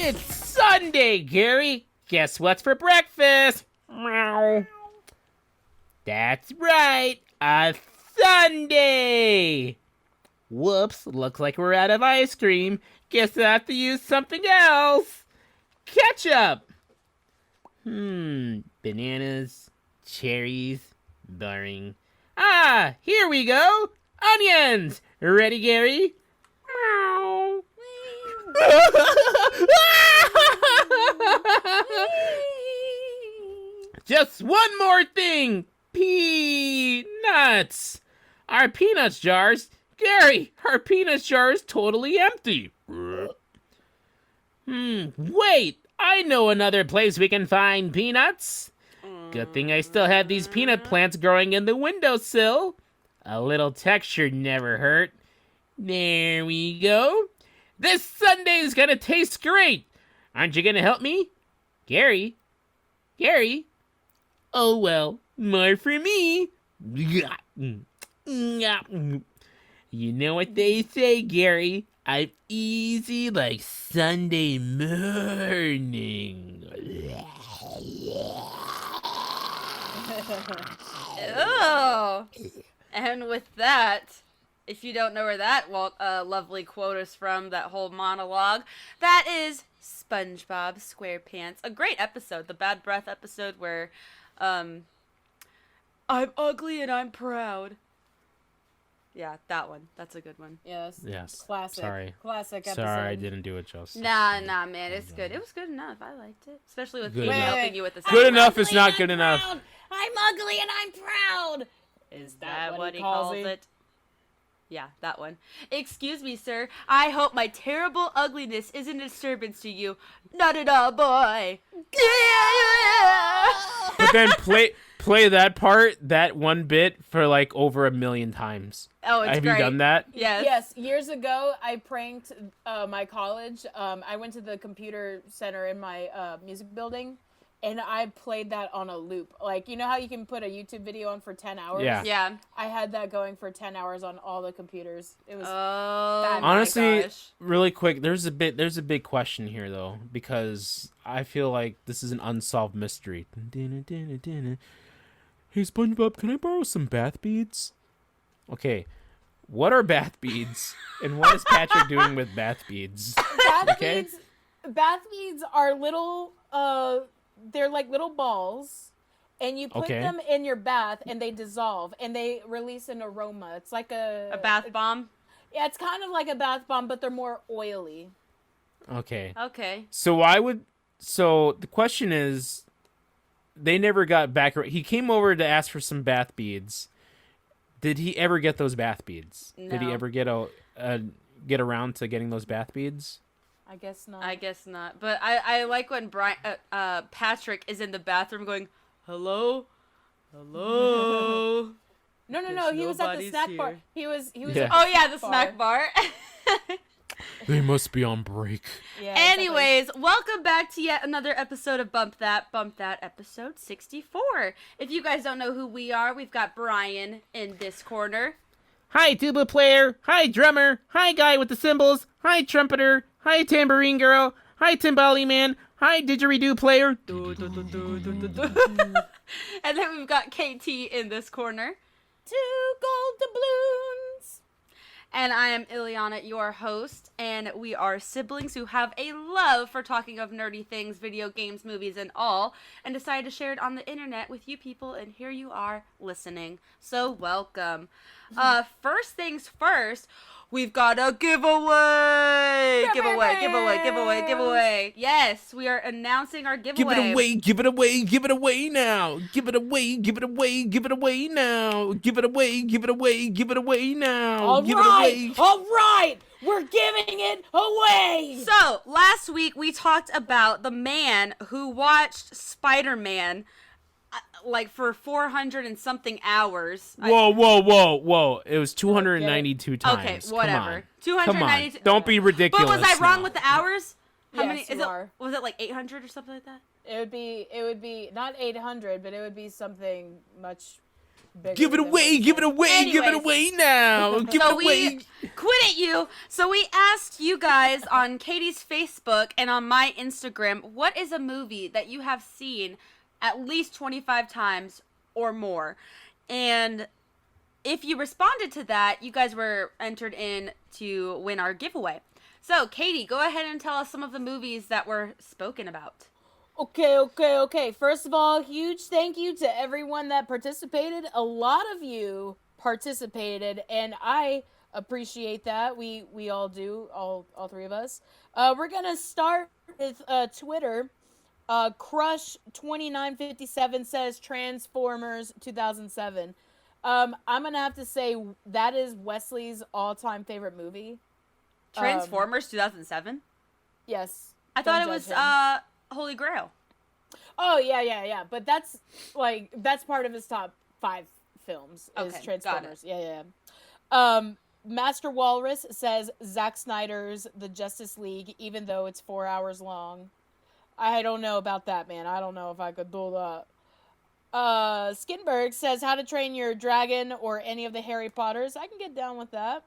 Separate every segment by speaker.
Speaker 1: It's Sunday, Gary. Guess what's for breakfast? Meow. That's right, a sundae. Whoops, looks like we're out of ice cream. Guess I have to use something else. Ketchup. Bananas, cherries, boring. Ah, here we go. Onions. Ready, Gary? Meow. Just one more thing. Peanuts. Our peanuts jars. Gary, our peanuts jar is totally empty. Wait. I know another place we can find peanuts. Good thing I still have these peanut plants growing in the windowsill. A little texture never hurt. There we go. This sundae's gonna taste great. Aren't you gonna help me? Gary? Gary? Oh well, more for me. You know what they say, Gary. I'm easy like Sunday morning.
Speaker 2: Oh. And with that, if you don't know where that lovely quote is from, that whole monologue, that is SpongeBob SquarePants. A great episode, the Bad Breath episode where I'm ugly and I'm proud. Yeah, that one. That's a good one.
Speaker 3: Yes. Classic.
Speaker 1: Sorry.
Speaker 3: Classic episode.
Speaker 1: Sorry, I didn't do it justice.
Speaker 2: Nah, man, it's good. It was good enough. I liked it, especially with Katie helping you with the.
Speaker 1: Good enough is not good enough.
Speaker 3: I'm ugly and I'm proud.
Speaker 2: Is that what he calls it? Yeah, that one. Excuse me, sir. I hope my terrible ugliness isn't a disturbance to you. Not at all, boy.
Speaker 1: But then play that part, that one bit, for like over 1 million times.
Speaker 2: Oh, it's
Speaker 1: Have
Speaker 2: great.
Speaker 1: you done that?
Speaker 2: Yes.
Speaker 3: Yes. Years ago, I pranked my college. I went to the computer center in my music building, and I played that on a loop. Like, you know how you can put a YouTube video on for 10 hours?
Speaker 2: Yeah.
Speaker 3: I had that going for 10 hours on all the computers. It was
Speaker 1: Honestly,
Speaker 2: gosh.
Speaker 1: really quick, there's a big question here though, because I feel like this is an unsolved mystery. Hey SpongeBob, can I borrow some bath beads? Okay, what are bath beads, and what is Patrick doing with bath beads?
Speaker 3: Bath beads are little. They're like little balls, and you put them in your bath, and they dissolve, and they release an aroma. It's like a
Speaker 2: bath bomb.
Speaker 3: Yeah, it's kind of like a bath bomb, but they're more oily.
Speaker 1: Okay. So the question is, they never got back. He came over to ask for some bath beads. Did he ever get those bath beads?
Speaker 2: No.
Speaker 1: Did he ever get around to getting those bath beads?
Speaker 3: I guess not.
Speaker 2: But I like when Patrick is in the bathroom going, hello?
Speaker 3: No. He was at the snack bar. He was.
Speaker 1: Yeah.
Speaker 2: Oh yeah, the snack bar.
Speaker 1: They must be on break.
Speaker 3: Yeah.
Speaker 2: Anyways, welcome back to yet another episode of Bump That, episode 64. If you guys don't know who we are, we've got Brian in this corner.
Speaker 1: Hi, tuba player. Hi, drummer. Hi, guy with the cymbals. Hi, trumpeter. Hi, tambourine girl. Hi, timbali man. Hi, didgeridoo player.
Speaker 2: And then we've got KT in this corner.
Speaker 3: 2 gold doubloons.
Speaker 2: And I am Ileana, your host, and we are siblings who have a love for talking of nerdy things, video games, movies, and all, and decided to share it on the internet with you people, and here you are listening. So welcome. First things first, we've got a giveaway! Giveaway! Yes, we are announcing our giveaway.
Speaker 1: Give it away now. Give it away now.
Speaker 3: All right, we're giving it away.
Speaker 2: So, last week we talked about the man who watched Spider-Man like for 400 and something hours.
Speaker 1: Whoa. It was 292 times.
Speaker 2: Okay, whatever. 292.
Speaker 1: Come on. Don't be ridiculous.
Speaker 2: But was I wrong
Speaker 1: now.
Speaker 2: with the hours? How
Speaker 3: Yes,
Speaker 2: many
Speaker 3: you are.
Speaker 2: Was it like 800 or something like that?
Speaker 3: It would be not 800, but it would be something much bigger.
Speaker 1: Give it away now. Give it away.
Speaker 2: Quit it, you! So we asked you guys on Katie's Facebook and on my Instagram, what is a movie that you have seen at least 25 times or more? And if you responded to that, you guys were entered in to win our giveaway. So, Katie, go ahead and tell us some of the movies that were spoken about.
Speaker 3: Okay. First of all, huge thank you to everyone that participated. A lot of you participated, and I appreciate that. We all do, all three of us. We're gonna start with Twitter. Crush2957 says Transformers 2007. I'm gonna have to say that is Wesley's all-time favorite movie.
Speaker 2: Transformers 2007?
Speaker 3: Yes.
Speaker 2: I thought it was Holy Grail.
Speaker 3: Oh yeah. But that's part of his top 5 films is
Speaker 2: Okay,
Speaker 3: Transformers.
Speaker 2: got it.
Speaker 3: Yeah. Master Walrus says Zack Snyder's The Justice League, even though it's 4 hours long. I don't know about that, man. I don't know if I could do that. Skinberg says How to Train Your Dragon or any of the Harry Potters. I can get down with that.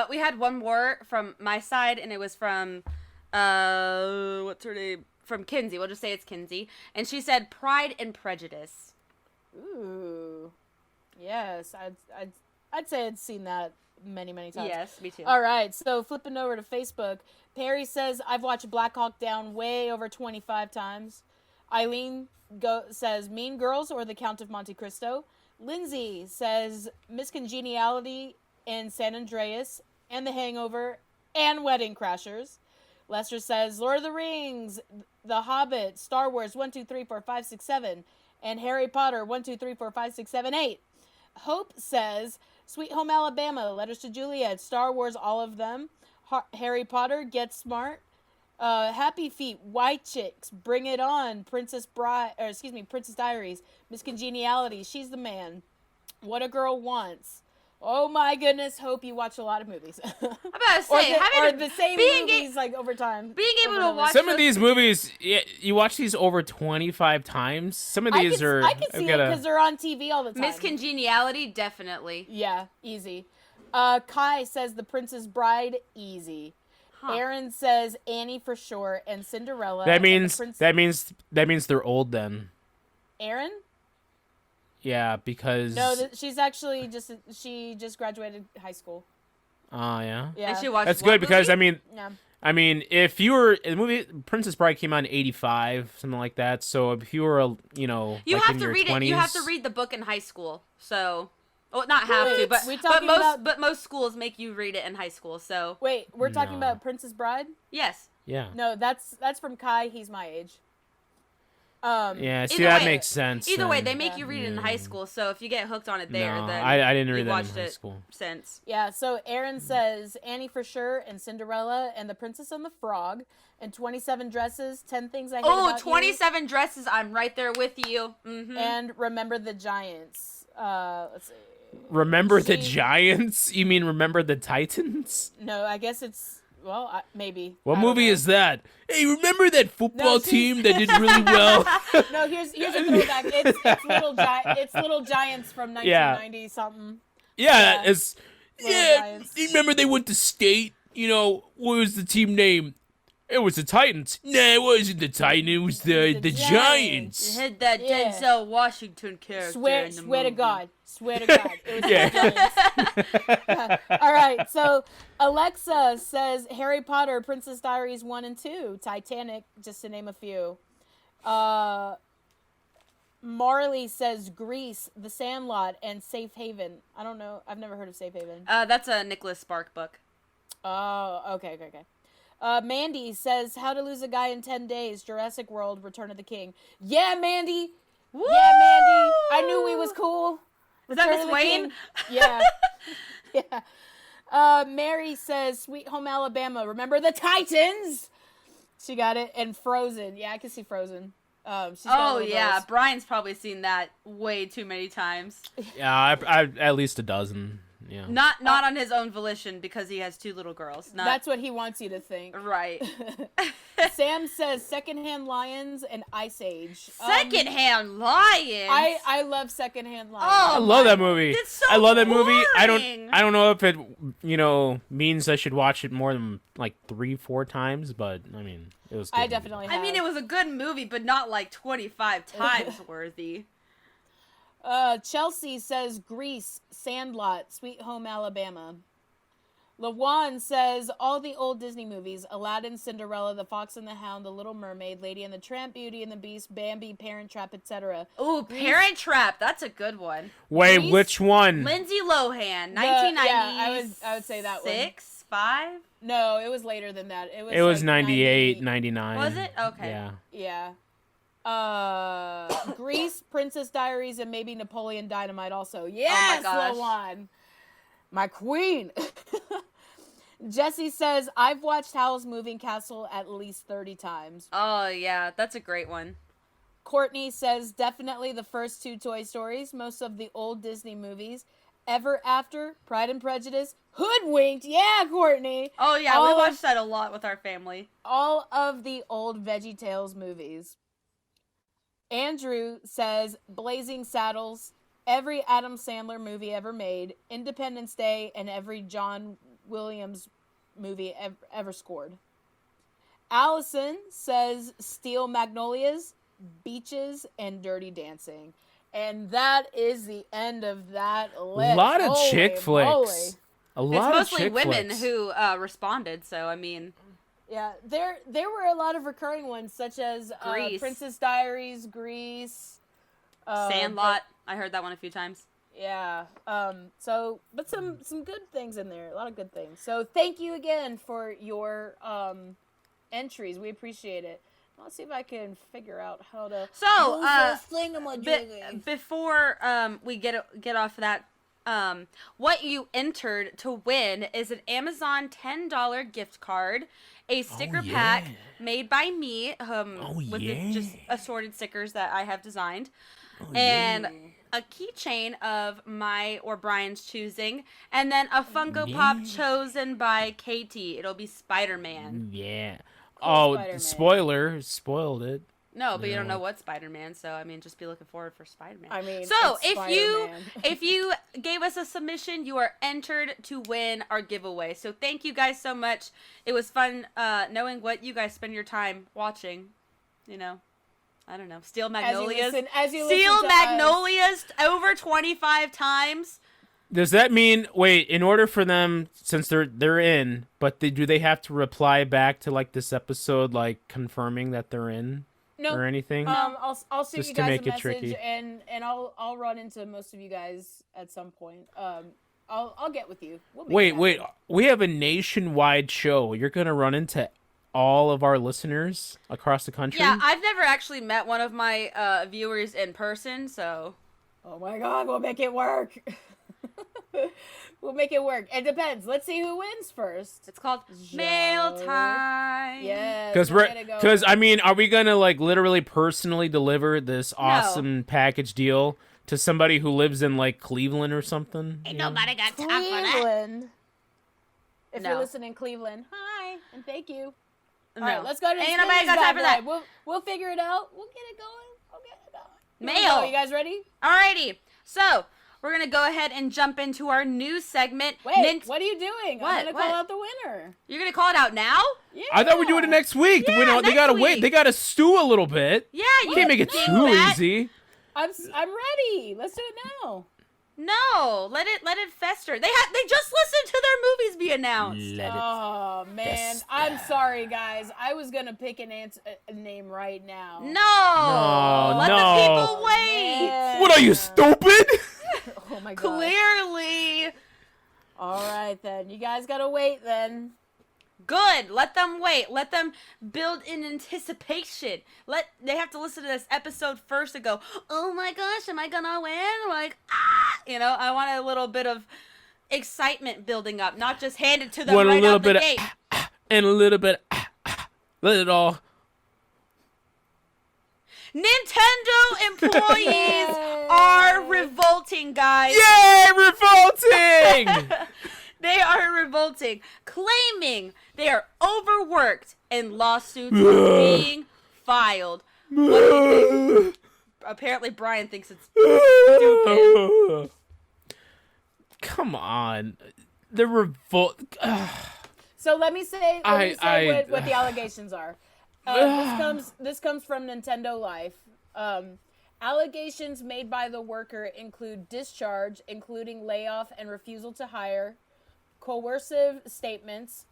Speaker 2: We had one more from my side, and it was from, what's her name? From Kinsey. We'll just say it's Kinsey. And she said Pride and Prejudice.
Speaker 3: Ooh. Yes, I'd say I'd seen that many times.
Speaker 2: Yes, me too.
Speaker 3: All right, so flipping over to Facebook, Perry says I've watched Black Hawk Down way over 25 times. Eileen says Mean Girls or The Count of Monte Cristo. Lindsay says Miss Congeniality and San Andreas and The Hangover and Wedding Crashers. Lester says Lord of the Rings, The Hobbit, Star Wars 1, 2, 3, 4, 5, 6, 7, and Harry Potter 1, 2, 3, 4, 5, 6, 7, 8. Hope says Sweet Home Alabama, Letters to Juliet, Star Wars, all of them. Harry Potter, Get Smart. Happy Feet, White Chicks, Bring It On, Princess Diaries, Miss Congeniality, She's the Man, What a Girl Wants. Oh my goodness, Hope you watch a lot of movies.
Speaker 2: I'm about to say,
Speaker 3: or the same movies like over time.
Speaker 2: Being able to watch
Speaker 1: some of these movies, you watch these over 25 times. Some of these are.
Speaker 3: I can see it because they're on TV all the time.
Speaker 2: Miss Congeniality, definitely.
Speaker 3: Yeah, easy. Kai says The Princess Bride, easy. Huh. Aaron says Annie for sure and Cinderella.
Speaker 1: That means they're old then.
Speaker 3: Aaron?
Speaker 1: Yeah, because
Speaker 3: no, she's actually she just graduated high school.
Speaker 1: Oh yeah.
Speaker 3: Yeah.
Speaker 2: And she watched
Speaker 1: That's good because
Speaker 2: movie?
Speaker 1: I mean, if you were the movie Princess Bride came out in 85, something like that. So if you were,
Speaker 2: you
Speaker 1: like
Speaker 2: have
Speaker 1: in
Speaker 2: to
Speaker 1: your
Speaker 2: read
Speaker 1: 20s,
Speaker 2: it. You have to read the book in high school. So, well, not have to, but most schools make you read it in high school. So
Speaker 3: wait, we're talking about Princess Bride?
Speaker 2: Yes.
Speaker 1: Yeah.
Speaker 3: No, that's from Kai. He's my age.
Speaker 1: Yeah, see, that makes sense.
Speaker 2: Either way, they make you read it in high school, so if you get hooked on it there, then
Speaker 1: I didn't read that in high school.
Speaker 2: Since.
Speaker 3: Yeah, so Aaron says Annie for sure, and Cinderella, and The Princess and the Frog, and 27 Dresses, 10 Things I Hate About
Speaker 2: 27 Dresses, I'm right there with you. Mm-hmm.
Speaker 3: And Remember the Giants. Let's see.
Speaker 1: Remember the Giants? You mean Remember the Titans?
Speaker 3: No, I guess it's... Well, maybe.
Speaker 1: What movie is that? Hey, remember that football team that did really well?
Speaker 3: No, here's a throwback. It's Little Giants from 1990 something.
Speaker 1: Yeah,
Speaker 3: Giants.
Speaker 1: You remember they went to state? What was the team name? It was the Titans. Nah, it wasn't the Titans. It was the Giants.
Speaker 2: You had that Denzel Washington character in the movie.
Speaker 3: Swear to God. It was the Giants. All right, so Alexa says Harry Potter, Princess Diaries 1 and 2, Titanic, just to name a few. Marley says Grease, The Sandlot, and Safe Haven. I don't know. I've never heard of Safe Haven.
Speaker 2: That's a Nicholas Spark book.
Speaker 3: Oh, okay. Mandy says How to Lose a Guy in 10 Days, Jurassic World, Return of the King. Yeah, Mandy.
Speaker 2: Woo!
Speaker 3: Yeah, Mandy. I knew we was cool.
Speaker 2: Was that Miss Wayne?
Speaker 3: Yeah. Yeah. Mary says Sweet Home Alabama. Remember the Titans? She got it. And Frozen. Yeah, I can see Frozen.
Speaker 2: Brian's probably seen that way too many times.
Speaker 1: Yeah, I at least a dozen. yeah.
Speaker 2: Not on his own volition because he has 2 little girls.
Speaker 3: That's what he wants you to think.
Speaker 2: Right.
Speaker 3: Sam says Secondhand Lions and Ice Age.
Speaker 2: Secondhand Lions.
Speaker 3: I love Secondhand Lions.
Speaker 2: Oh,
Speaker 1: I love that movie.
Speaker 2: It's so
Speaker 1: I love that movie. I
Speaker 2: boring.
Speaker 1: don't know if it means I should watch it more than like 3-4 times, but I mean it was. Good
Speaker 3: I
Speaker 1: movie.
Speaker 3: definitely have.
Speaker 2: I mean, it was a good movie, but not like 25 times worthy.
Speaker 3: Chelsea says Grease, Sandlot, Sweet Home Alabama. Lawan says all the old Disney movies: Aladdin, Cinderella, The Fox and the Hound, The Little Mermaid, Lady and the Tramp, Beauty and the Beast, Bambi, Parent Trap, etc.
Speaker 2: Ooh, Parent Trap. That's a good one.
Speaker 1: Wait,
Speaker 3: Grease?
Speaker 1: which one?
Speaker 2: Lindsay Lohan, 1990s.
Speaker 3: Yeah, I would say that one.
Speaker 2: 6, 5.
Speaker 3: No, it was later than that.
Speaker 1: It was
Speaker 3: like
Speaker 1: 98, 99.
Speaker 2: Was it? Okay.
Speaker 1: Yeah.
Speaker 3: Yeah. Grease, Princess Diaries, and maybe Napoleon Dynamite also. Yes,
Speaker 2: gosh.
Speaker 3: Lawan. My queen. Jesse says, I've watched Howl's Moving Castle at least 30 times.
Speaker 2: Oh, yeah. That's a great one.
Speaker 3: Courtney says, definitely the first 2 Toy Stories, most of the old Disney movies. Ever After, Pride and Prejudice, Hoodwinked. Yeah, Courtney.
Speaker 2: Oh, yeah. We watched that a lot with our family.
Speaker 3: All of the old VeggieTales movies. Andrew says, Blazing Saddles, every Adam Sandler movie ever made, Independence Day, and every John Williams movie ever scored. Allison says Steel Magnolias, Beaches, and Dirty Dancing. And that is the end of that list.
Speaker 1: A lot of
Speaker 3: Holy
Speaker 1: chick flicks.
Speaker 3: moly.
Speaker 1: A lot
Speaker 2: It's
Speaker 1: of
Speaker 2: mostly
Speaker 1: chick
Speaker 2: women
Speaker 1: flicks.
Speaker 2: who responded, so I mean...
Speaker 3: Yeah, there were a lot of recurring ones, such as
Speaker 2: Grease.
Speaker 3: Princess Diaries, Grease.
Speaker 2: Sandlot. I heard that one a few times.
Speaker 3: Yeah. But some good things in there. A lot of good things. So thank you again for your entries. We appreciate it. Let's see if I can figure out how to.
Speaker 2: Before we get off that, what you entered to win is an Amazon $10 gift card, a sticker pack made by me, with just assorted stickers that I have designed, and a keychain of my or Brian's choosing, and then a Funko Pop chosen by Katie. It'll be Spider-Man.
Speaker 1: Yeah.
Speaker 3: Cool,
Speaker 1: Oh,
Speaker 3: Spider-Man.
Speaker 1: spoiler! Spoiled it.
Speaker 2: No, but you don't know what Spider-Man, so I mean, just be looking forward for Spider-Man.
Speaker 3: I mean,
Speaker 2: so
Speaker 3: it's
Speaker 2: if you gave us a submission, you are entered to win our giveaway. So thank you guys so much. It was fun knowing what you guys spend your time watching. You know, I don't know, Steel Magnolias.
Speaker 3: As you
Speaker 2: Steel
Speaker 3: listen to us.
Speaker 2: Magnolias over 25 times.
Speaker 1: Does that mean in order for them, since they're in, but do they have to reply back to like this episode, like confirming that they're in?
Speaker 3: No.
Speaker 1: Or anything?
Speaker 3: I'll shoot
Speaker 1: Just
Speaker 3: you
Speaker 1: to
Speaker 3: guys
Speaker 1: make
Speaker 3: a
Speaker 1: it
Speaker 3: message,
Speaker 1: tricky.
Speaker 3: and I'll run into most of you guys at some point. I'll get with you. We'll make it
Speaker 1: Wait,
Speaker 3: happen.
Speaker 1: we have a nationwide show. You're gonna run into all of our listeners across the country?
Speaker 2: Yeah, I've never actually met one of my viewers in person, so.
Speaker 3: Oh my God, we'll make it work. We'll make it work. It depends. Let's see who wins first.
Speaker 2: It's called Mail Time.
Speaker 3: Yes.
Speaker 1: Because I mean, are we gonna like literally personally deliver this awesome package deal to somebody who lives in like Cleveland or something?
Speaker 2: Ain't nobody got time for that.
Speaker 3: Cleveland. If
Speaker 2: No.
Speaker 3: you're listening, Cleveland, hi and thank you.
Speaker 2: No.
Speaker 3: All right, let's go to
Speaker 2: Ain't
Speaker 3: the
Speaker 2: nobody got
Speaker 3: spinach
Speaker 2: time for
Speaker 3: bad
Speaker 2: that.
Speaker 3: boy. We'll figure it out. We'll get it going.
Speaker 2: Mail.
Speaker 3: Go. You guys ready?
Speaker 2: Alrighty. So, we're going to go ahead and jump into our news segment.
Speaker 3: Wait, what are you doing?
Speaker 2: What?
Speaker 3: I'm gonna call out the winner.
Speaker 2: You're going to call it out now?
Speaker 3: Yeah.
Speaker 1: I thought we do it next week.
Speaker 2: Yeah,
Speaker 1: they
Speaker 2: next
Speaker 1: gotta wait.
Speaker 2: week.
Speaker 1: They gotta stew a little bit.
Speaker 2: Yeah,
Speaker 1: You can't make it
Speaker 2: do
Speaker 1: too
Speaker 2: that.
Speaker 1: easy.
Speaker 3: I'm ready. Let's do it now.
Speaker 2: No, let it fester. They just listened to their movies be announced.
Speaker 3: Oh man,
Speaker 1: fester.
Speaker 3: I'm sorry guys. I was gonna pick a name right now.
Speaker 2: No, let the people wait.
Speaker 3: Man.
Speaker 1: What are you, stupid?
Speaker 3: Oh my god.
Speaker 2: Clearly.
Speaker 3: All right then, you guys gotta wait then.
Speaker 2: Good. Let them wait. Let them build in anticipation. They have to listen to this episode first and go, oh my gosh, am I gonna win? Like, I want a little bit of excitement building up, not just hand it to them
Speaker 1: Want
Speaker 2: right
Speaker 1: a little
Speaker 2: out the
Speaker 1: bit
Speaker 2: gate.
Speaker 1: of and a little bit let it all.
Speaker 2: Nintendo employees are revolting, guys.
Speaker 1: Yay, revolting!
Speaker 2: They are revolting, claiming they are overworked and lawsuits are being filed. What do you think? Apparently, Brian thinks it's stupid.
Speaker 1: Come on. The revolt.
Speaker 3: So let me say what the allegations are. This comes from Nintendo Life. Allegations made by the worker include discharge, including layoff and refusal to hire, coercive statements,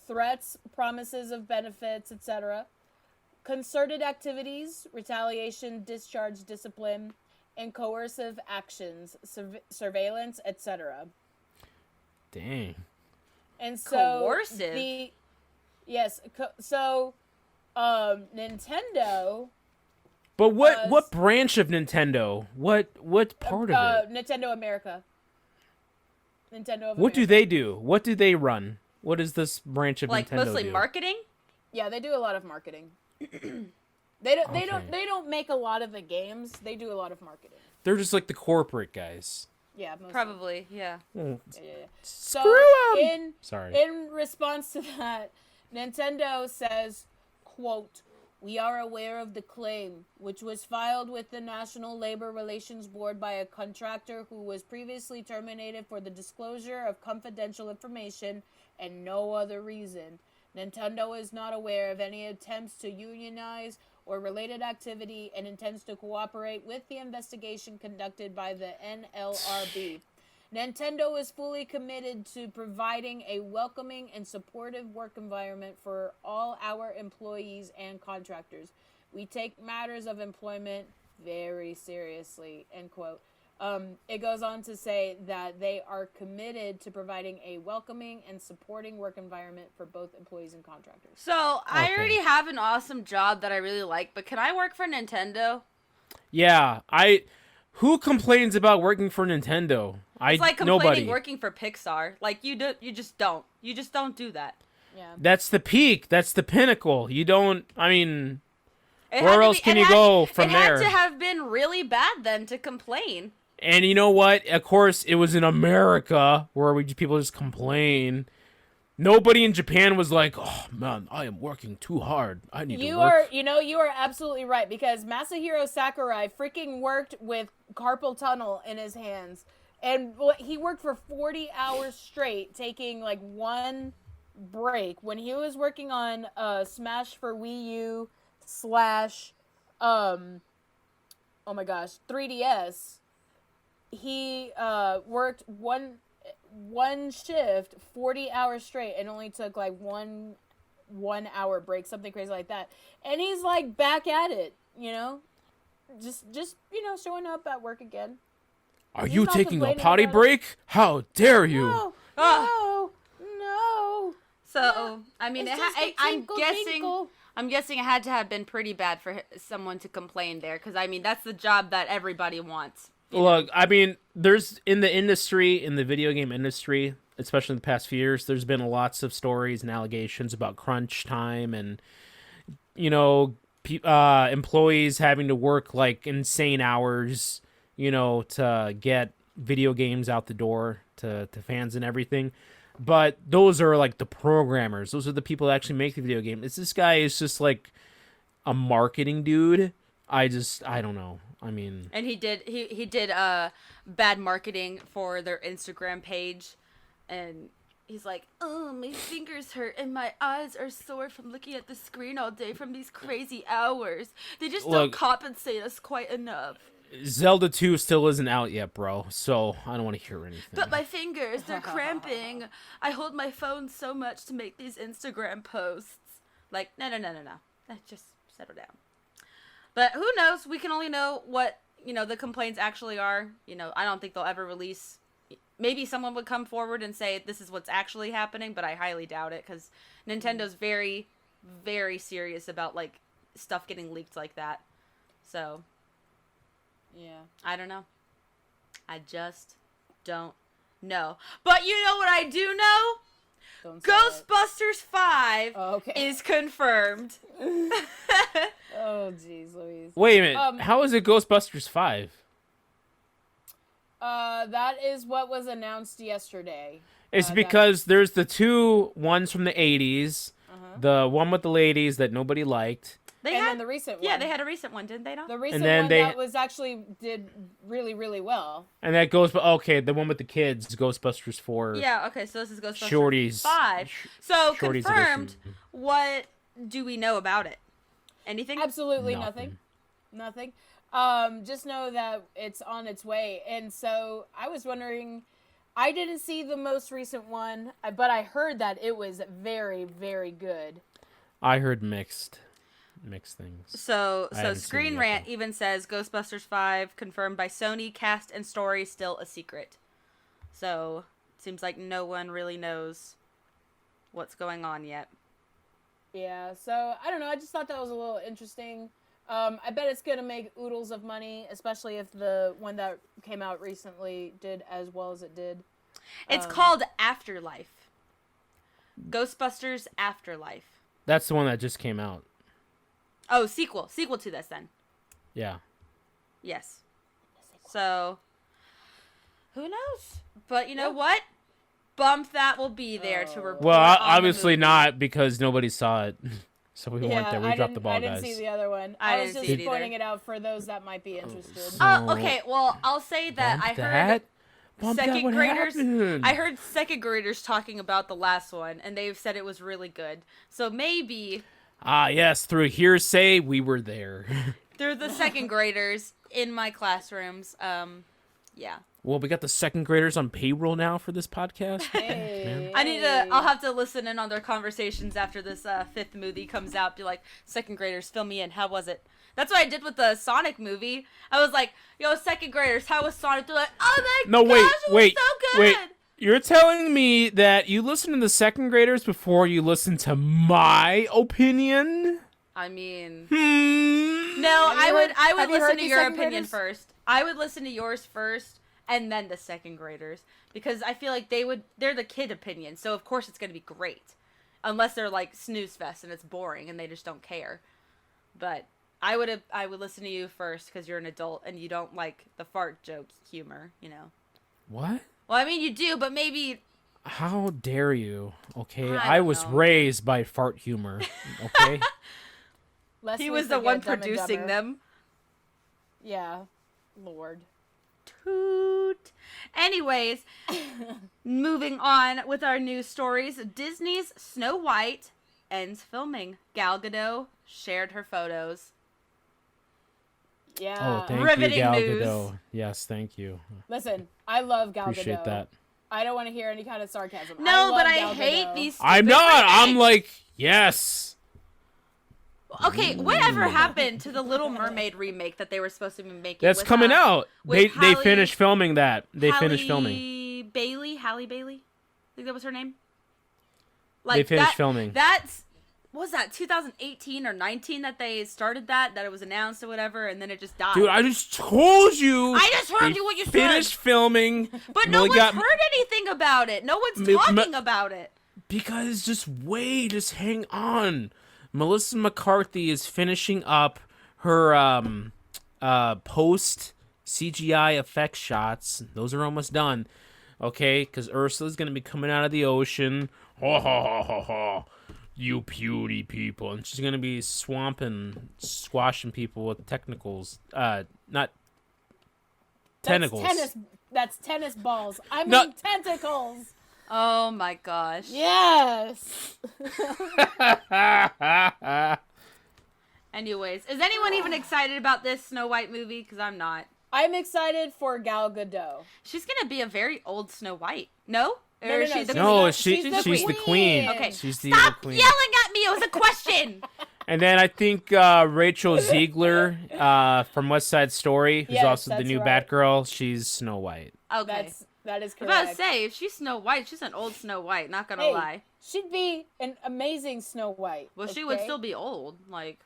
Speaker 3: threats, promises of benefits, etc., concerted activities, retaliation, discharge, discipline, and coercive actions, surveillance, etc.
Speaker 1: Dang.
Speaker 2: And so coercive.
Speaker 3: Nintendo.
Speaker 1: But what branch of Nintendo? What part of it?
Speaker 3: Nintendo America. Nintendo of
Speaker 1: What do they do? What do they run? What does this branch of Nintendo do?
Speaker 2: Like mostly marketing?
Speaker 3: Yeah, they do a lot of marketing. They don't make a lot of the games. They do a lot of marketing.
Speaker 1: They're just like the corporate guys.
Speaker 3: Yeah, mostly.
Speaker 2: Probably, yeah.
Speaker 3: Yeah.
Speaker 1: Screw them!
Speaker 3: In response to that, Nintendo says, quote, "We are aware of the claim, which was filed with the National Labor Relations Board by a contractor who was previously terminated for the disclosure of confidential information and no other reason. Nintendo is not aware of any attempts to unionize or related activity and intends to cooperate with the investigation conducted by the NLRB. Nintendo is fully committed to providing a welcoming and supportive work environment for all our employees and contractors. We take matters of employment very seriously," end quote. It goes on to say that they are committed to providing a welcoming and supporting work environment for both employees and contractors.
Speaker 2: So, I already have an awesome job that I really like, but can I work for Nintendo?
Speaker 1: Yeah, who complains about working for Nintendo?
Speaker 2: It's like complaining
Speaker 1: nobody.
Speaker 2: working for Pixar. Like, you just don't do that.
Speaker 3: Yeah.
Speaker 1: That's the peak. That's the pinnacle. You don't, I mean, where else can you go from there?
Speaker 2: It had to have been really bad then to complain.
Speaker 1: And you know what? Of course, it was in America where people just complain. Nobody in Japan was like, "Oh man, I am working too hard. I need to work."
Speaker 3: You are absolutely right, because Masahiro Sakurai freaking worked with carpal tunnel in his hands, and he worked for 40 hours straight, taking like one break when he was working on Smash for Wii U / oh my gosh, 3DS. He worked one shift 40 hours straight and only took like one hour break, something crazy like that, and he's like back at it, just showing up at work again.
Speaker 1: Are you taking a potty break? How dare you?
Speaker 3: No.
Speaker 2: So I mean, I'm guessing
Speaker 3: tinkle.
Speaker 2: I'm guessing it had to have been pretty bad for someone to complain there, because I mean that's the job that everybody wants.
Speaker 1: Look, I mean, there's in the video game industry, especially in the past few years, there's been lots of stories and allegations about crunch time and, employees having to work like insane hours, to get video games out the door to fans and everything. But those are like the programmers. Those are the people that actually make the video game. This guy is just like a marketing dude. I don't know. I mean,
Speaker 2: and he did bad marketing for their Instagram page, and he's like, "Oh, my fingers hurt and my eyes are sore from looking at the screen all day from these crazy hours. They just don't compensate us quite enough."
Speaker 1: Zelda 2 still isn't out yet, bro, so I don't want to hear anything.
Speaker 2: But my fingers, they're cramping. I hold my phone so much to make these Instagram posts. Like, no. Just settle down. But who knows? We can only know what, the complaints actually are. I don't think they'll ever release. Maybe someone would come forward and say this is what's actually happening, but I highly doubt it, because Nintendo's very, very serious about, like, stuff getting leaked like that. So,
Speaker 3: yeah.
Speaker 2: I don't know. I just don't know. But you know what I do know? Ghostbusters 5 is confirmed.
Speaker 3: Oh, jeez Louise.
Speaker 1: Wait a minute. How is it Ghostbusters 5?
Speaker 3: That is what was announced yesterday.
Speaker 1: It's because there's the two ones from the 80s, the one with the ladies that nobody liked.
Speaker 3: Then the recent one.
Speaker 2: Yeah, they had a recent one, didn't they? Not
Speaker 3: the recent
Speaker 1: then
Speaker 3: one that was actually did really, really well.
Speaker 1: And that goes, okay, the one with the kids, Ghostbusters 4.
Speaker 2: Yeah, okay, so this is Ghostbusters
Speaker 1: Shorties.
Speaker 2: 5. So,
Speaker 1: Shorties
Speaker 2: confirmed,
Speaker 1: edition.
Speaker 2: what do we know about it? Anything?
Speaker 3: Absolutely nothing. Just know that it's on its way. And so I was wondering, I didn't see the most recent one, but I heard that it was very, very good.
Speaker 1: I heard mixed things.
Speaker 2: So
Speaker 1: haven't seen
Speaker 2: Screen
Speaker 1: it yet,
Speaker 2: Rant
Speaker 1: though.
Speaker 2: even says Ghostbusters 5 confirmed by Sony, cast and story still a secret. So, seems like no one really knows what's going on yet.
Speaker 3: Yeah, so I don't know. I just thought that was a little interesting. I bet it's going to make oodles of money, especially if the one that came out recently did as well as it did.
Speaker 2: It's called Afterlife. Ghostbusters Afterlife.
Speaker 1: That's the one that just came out.
Speaker 2: Oh, sequel to this then.
Speaker 1: Yeah.
Speaker 2: Yes. So, who knows? But you know what? Bump that will be there to report.
Speaker 1: Well,
Speaker 2: on
Speaker 1: obviously
Speaker 2: the movie.
Speaker 1: not, because nobody saw it. So we weren't there. We dropped the ball,
Speaker 3: I
Speaker 1: guys.
Speaker 3: didn't see the other one.
Speaker 2: I
Speaker 3: I was
Speaker 2: didn't
Speaker 3: just
Speaker 2: see it either.
Speaker 3: pointing it out for those that might be interested.
Speaker 1: Oh.
Speaker 2: Okay, well, I'll say that I heard second graders. I heard second graders talking about the last one, and they've said it was really good. So maybe
Speaker 1: Yes, through hearsay, we were there.
Speaker 2: they're the second graders in my classrooms. Yeah.
Speaker 1: Well, we got the second graders on payroll now for this podcast.
Speaker 3: Hey,
Speaker 2: I'll have to listen in on their conversations after this fifth movie comes out. Be like, second graders, fill me in. How was it? That's what I did with the Sonic movie. I was like, yo, second graders, how was Sonic? They're like, oh my
Speaker 1: No,
Speaker 2: gosh, it was so good.
Speaker 1: wait. You're telling me that you listen to the second graders before you listen to my opinion?
Speaker 2: I mean,
Speaker 1: No,
Speaker 2: I would
Speaker 3: have you
Speaker 2: listen
Speaker 3: heard
Speaker 2: to
Speaker 3: these
Speaker 2: your
Speaker 3: second
Speaker 2: opinion
Speaker 3: graders?
Speaker 2: first. I would listen to yours first, and then the second graders, because I feel like they're the kid opinion, so of course it's gonna be great, unless they're like snooze fest and it's boring and they just don't care. But I would listen to you first because you're an adult and you don't like the fart joke humor, you know.
Speaker 1: What?
Speaker 2: Well, I mean you do, but maybe.
Speaker 1: How dare you? Okay,
Speaker 2: I
Speaker 1: I
Speaker 2: don't
Speaker 1: was
Speaker 2: know.
Speaker 1: raised by fart humor. Okay.
Speaker 3: lest
Speaker 2: He
Speaker 3: we
Speaker 2: was the
Speaker 3: forget
Speaker 2: one
Speaker 3: Dumb and
Speaker 2: producing
Speaker 3: Dumber.
Speaker 2: them.
Speaker 3: Yeah, Lord.
Speaker 2: Toot. Anyways, moving on with our news stories. Disney's Snow White ends filming. Gal Gadot shared her photos.
Speaker 3: Yeah.
Speaker 1: Oh, thank
Speaker 2: Riveting
Speaker 1: you, Gal
Speaker 2: news.
Speaker 1: Gadot. Yes, thank you.
Speaker 3: Listen, I love Gal
Speaker 1: Appreciate
Speaker 3: Gadot.
Speaker 1: that.
Speaker 3: I don't want to hear any kind of sarcasm.
Speaker 2: No, but
Speaker 3: love
Speaker 2: I
Speaker 3: Gal
Speaker 2: hate
Speaker 3: Gadot.
Speaker 2: these.
Speaker 1: I'm
Speaker 2: stupid
Speaker 1: not. I'm
Speaker 2: remakes.
Speaker 1: like, yes.
Speaker 2: Okay, whatever happened to the Little Mermaid remake that they were supposed to be making?
Speaker 1: That's
Speaker 2: with,
Speaker 1: coming out. They
Speaker 2: with Halle-
Speaker 1: finished filming that. They
Speaker 2: Halle
Speaker 1: finished filming.
Speaker 2: Halle Bailey? I think that was her name.
Speaker 1: They finished filming.
Speaker 2: That's what was that 2018 or 19 that they started that it was announced or whatever, and then it just died.
Speaker 1: Dude, I just told you.
Speaker 2: I just heard
Speaker 1: they
Speaker 2: you what you said.
Speaker 1: Finished filming.
Speaker 2: But no
Speaker 1: Really
Speaker 2: one's
Speaker 1: got-
Speaker 2: heard anything about it. No one's
Speaker 1: Me-
Speaker 2: talking about it.
Speaker 1: Because just wait, just hang on. Melissa McCarthy is finishing up her post CGI effect shots. Those are almost done. Okay, because Ursula's gonna be coming out of the ocean. Ha ha ha ha ha. You beauty people, and she's gonna be squashing people with technicals. Not tentacles.
Speaker 3: That's tennis balls. I mean
Speaker 1: No.
Speaker 3: tentacles.
Speaker 2: Oh my gosh.
Speaker 3: Yes.
Speaker 2: Anyways, is anyone even excited about this Snow White movie? Because I'm not.
Speaker 3: I'm excited for Gal Gadot.
Speaker 2: She's gonna be a very old Snow White. No?
Speaker 3: No,
Speaker 2: Or
Speaker 3: no,
Speaker 2: is
Speaker 3: no,
Speaker 2: she the
Speaker 3: she's
Speaker 2: queen?
Speaker 1: No,
Speaker 3: not-
Speaker 1: she's the queen.
Speaker 2: Okay.
Speaker 1: She's the
Speaker 2: Stop
Speaker 1: evil queen.
Speaker 2: yelling at me. It was a question.
Speaker 1: And then I think Rachel Ziegler from West Side Story, who's
Speaker 3: Yes,
Speaker 1: also the
Speaker 3: that's
Speaker 1: new
Speaker 3: right.
Speaker 1: Batgirl, she's Snow White.
Speaker 2: Okay.
Speaker 3: That is
Speaker 2: I was
Speaker 3: correct.
Speaker 2: about to say, if she's Snow White, she's an old Snow White. Not gonna
Speaker 3: Hey,
Speaker 2: lie.
Speaker 3: she'd be an amazing Snow White.
Speaker 2: Well, she would
Speaker 3: okay?
Speaker 2: still be old. Like,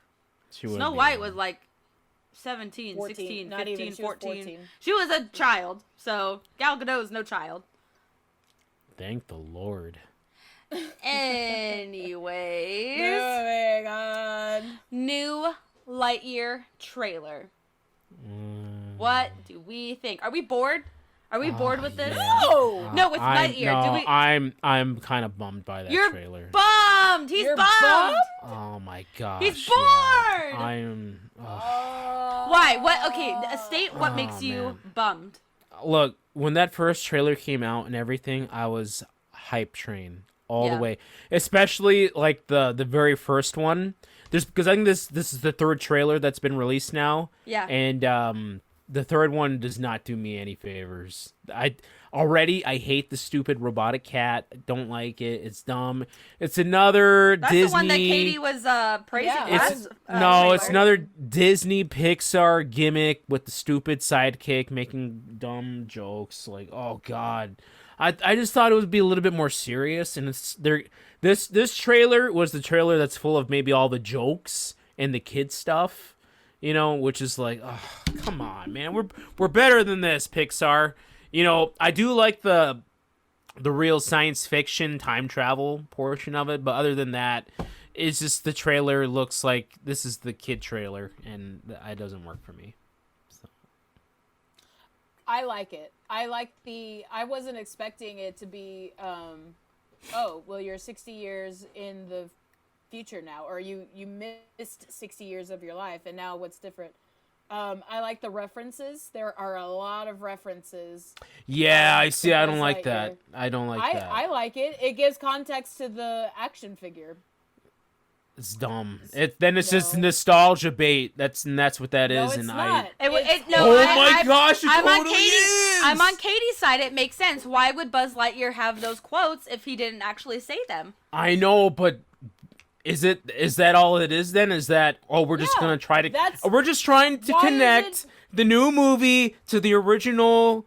Speaker 1: She would
Speaker 2: Snow
Speaker 1: be
Speaker 2: White
Speaker 1: old.
Speaker 2: was like 17,
Speaker 3: 14,
Speaker 2: 16,
Speaker 3: not
Speaker 2: 15,
Speaker 3: even, she was
Speaker 2: 14.
Speaker 3: 14.
Speaker 2: She was a child. So, Gal Gadot is no child.
Speaker 1: Thank the Lord.
Speaker 2: Anyways,
Speaker 3: Moving on.
Speaker 2: new Lightyear trailer. What do we think? Are we bored? Are we bored with this?
Speaker 1: Yeah.
Speaker 3: No!
Speaker 2: No, it's Lightyear.
Speaker 1: No,
Speaker 2: Do we-
Speaker 1: I'm kind of bummed by that
Speaker 2: You're
Speaker 1: trailer.
Speaker 2: bummed. He's
Speaker 3: You're
Speaker 2: bummed.
Speaker 3: bummed?
Speaker 1: Oh my gosh.
Speaker 2: He's
Speaker 1: yeah.
Speaker 2: bored.
Speaker 1: I'm.
Speaker 2: Why? What? Okay, state what
Speaker 1: Oh,
Speaker 2: makes you
Speaker 1: man.
Speaker 2: bummed.
Speaker 1: Look, when that first trailer came out and everything, I was hype train all
Speaker 2: Yeah.
Speaker 1: the way. Especially like the very first one. There's because I think this is the third trailer that's been released now.
Speaker 2: Yeah.
Speaker 1: And the third one does not do me any favors. I hate the stupid robotic cat. I don't like it. It's dumb. It's another
Speaker 2: That's
Speaker 1: Disney.
Speaker 2: the one that Katie was praising.
Speaker 3: Yeah,
Speaker 2: last,
Speaker 1: It's
Speaker 2: trailer.
Speaker 1: another Disney Pixar gimmick with the stupid sidekick making dumb jokes. Like, oh god, I just thought it would be a little bit more serious. And it's there. This trailer was the trailer that's full of maybe all the jokes and the kid stuff, you know, which is like, oh, come on, man, we're better than this, Pixar. You know, I do like the real science fiction time travel portion of it, but other than that, it's just the trailer looks like this is the kid trailer, and it doesn't work for me. So.
Speaker 3: I like it. I wasn't expecting it to be, oh, well, you're 60 years in the future now, or you missed 60 years of your life, and now what's different? I like the references. There are a lot of references.
Speaker 1: Yeah, I see. I don't
Speaker 3: Buzz
Speaker 1: like
Speaker 3: Lightyear.
Speaker 1: that. I don't like that.
Speaker 3: I like it. It gives context to the action figure.
Speaker 1: It's dumb. Then it's just
Speaker 3: No.
Speaker 1: nostalgia bait. That's what that
Speaker 3: No,
Speaker 1: is.
Speaker 3: it's
Speaker 1: and
Speaker 3: not.
Speaker 2: No,
Speaker 1: Oh my gosh, it
Speaker 2: I'm on
Speaker 1: totally
Speaker 2: Katie's.
Speaker 1: is!
Speaker 2: I'm on Katie's side. It makes sense. Why would Buzz Lightyear have those quotes if he didn't actually say them?
Speaker 1: I know, but is that all it is then? Is that we're just
Speaker 3: Yeah,
Speaker 1: gonna try to we're just trying to
Speaker 3: why is
Speaker 1: connect
Speaker 3: it-
Speaker 1: the new movie to the original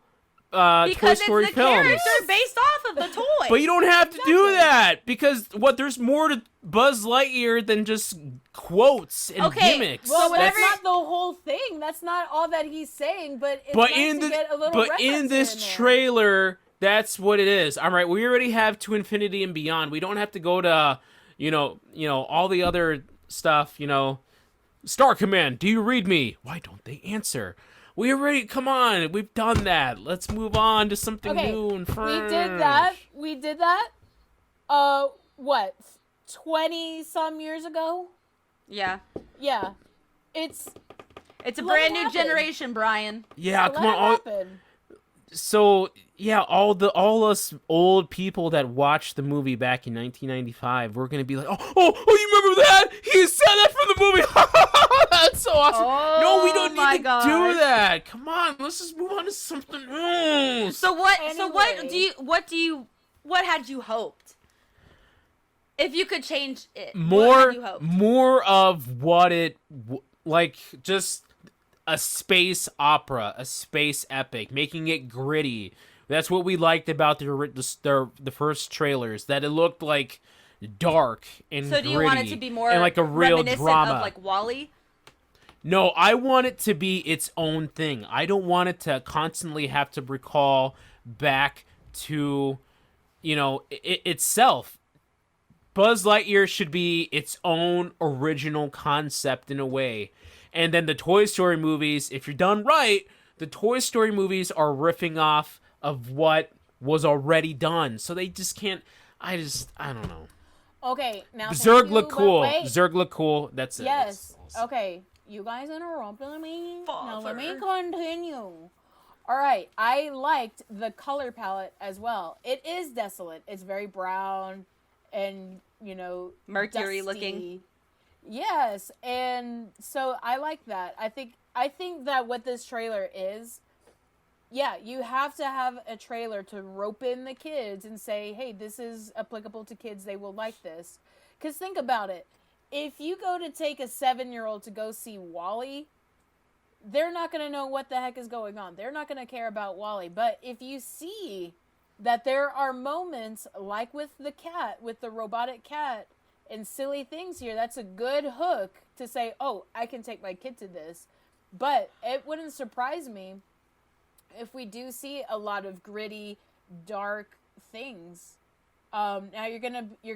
Speaker 1: Toy
Speaker 2: Because
Speaker 1: Story
Speaker 2: it's the
Speaker 1: films.
Speaker 2: character based off of the toy.
Speaker 1: But you don't have to do
Speaker 3: Exactly.
Speaker 1: that because there's more to Buzz Lightyear than just quotes and
Speaker 2: Okay,
Speaker 1: gimmicks.
Speaker 3: Well,
Speaker 2: whatever-
Speaker 3: that's not the whole thing. That's not all that he's saying. But it's
Speaker 1: but
Speaker 3: nice
Speaker 1: in
Speaker 3: to get a little
Speaker 1: but
Speaker 3: reference
Speaker 1: in this
Speaker 3: in there.
Speaker 1: trailer, that's what it is. All right, we already have To Infinity and Beyond. We don't have to go to you know all the other stuff. Star Command, do you read me? Why don't they answer? Come on, we've done that. Let's move on to something new and fresh.
Speaker 3: We did that. What? 20 some years ago?
Speaker 2: Yeah.
Speaker 3: Yeah. It's
Speaker 2: It's a
Speaker 3: Let
Speaker 2: brand
Speaker 3: it
Speaker 2: new
Speaker 3: happen.
Speaker 2: generation, Brian.
Speaker 1: Yeah,
Speaker 3: let
Speaker 1: come
Speaker 3: it
Speaker 1: on.
Speaker 3: happen.
Speaker 1: So yeah, all us old people that watched the movie back in 1995, we're gonna be like, oh, you remember that? He said that from the movie. That's so awesome. No, we don't
Speaker 2: my
Speaker 1: need to
Speaker 2: gosh.
Speaker 1: do that. Come on, let's just move on to something else.
Speaker 2: So what?
Speaker 3: Anyway.
Speaker 2: What had you hoped? If you could change it, what
Speaker 1: more
Speaker 2: had you hoped?
Speaker 1: more of what like just a space opera, a space epic, making it gritty. That's what we liked about the first trailers, that it looked like dark and
Speaker 2: So do you
Speaker 1: gritty
Speaker 2: want it to be more
Speaker 1: and like a real
Speaker 2: reminiscent
Speaker 1: drama.
Speaker 2: of like Wall-E?
Speaker 1: No, I want it to be its own thing. I don't want it to constantly have to recall back to itself. Buzz Lightyear should be its own original concept in a way. And then the Toy Story movies, if you're done right, the Toy Story movies are riffing off of what was already done. So they just can't. I don't know.
Speaker 3: Okay, now
Speaker 1: Zurg
Speaker 3: thank
Speaker 1: look
Speaker 3: you,
Speaker 1: cool.
Speaker 3: but wait.
Speaker 1: Zurg look cool. That's it.
Speaker 3: Yes.
Speaker 1: That's awesome.
Speaker 3: Okay. You guys interrupted me. Now let me
Speaker 2: Father.
Speaker 3: continue. All right. I liked the color palette as well. It is desolate. It's very brown and,
Speaker 2: Mercury
Speaker 3: dusty.
Speaker 2: looking.
Speaker 3: Yes, and so I like that. I think that what this trailer is, yeah, you have to have a trailer to rope in the kids and say, hey, this is applicable to kids. They will like this. Because think about it. If you go to take a 7-year-old to go see Wall-E, they're not going to know what the heck is going on. They're not going to care about Wall-E. But if you see that there are moments like with the cat, with the robotic cat, and silly things here, that's a good hook to say, oh, I can take my kid to this. But it wouldn't surprise me if we do see a lot of gritty, dark things. Now you're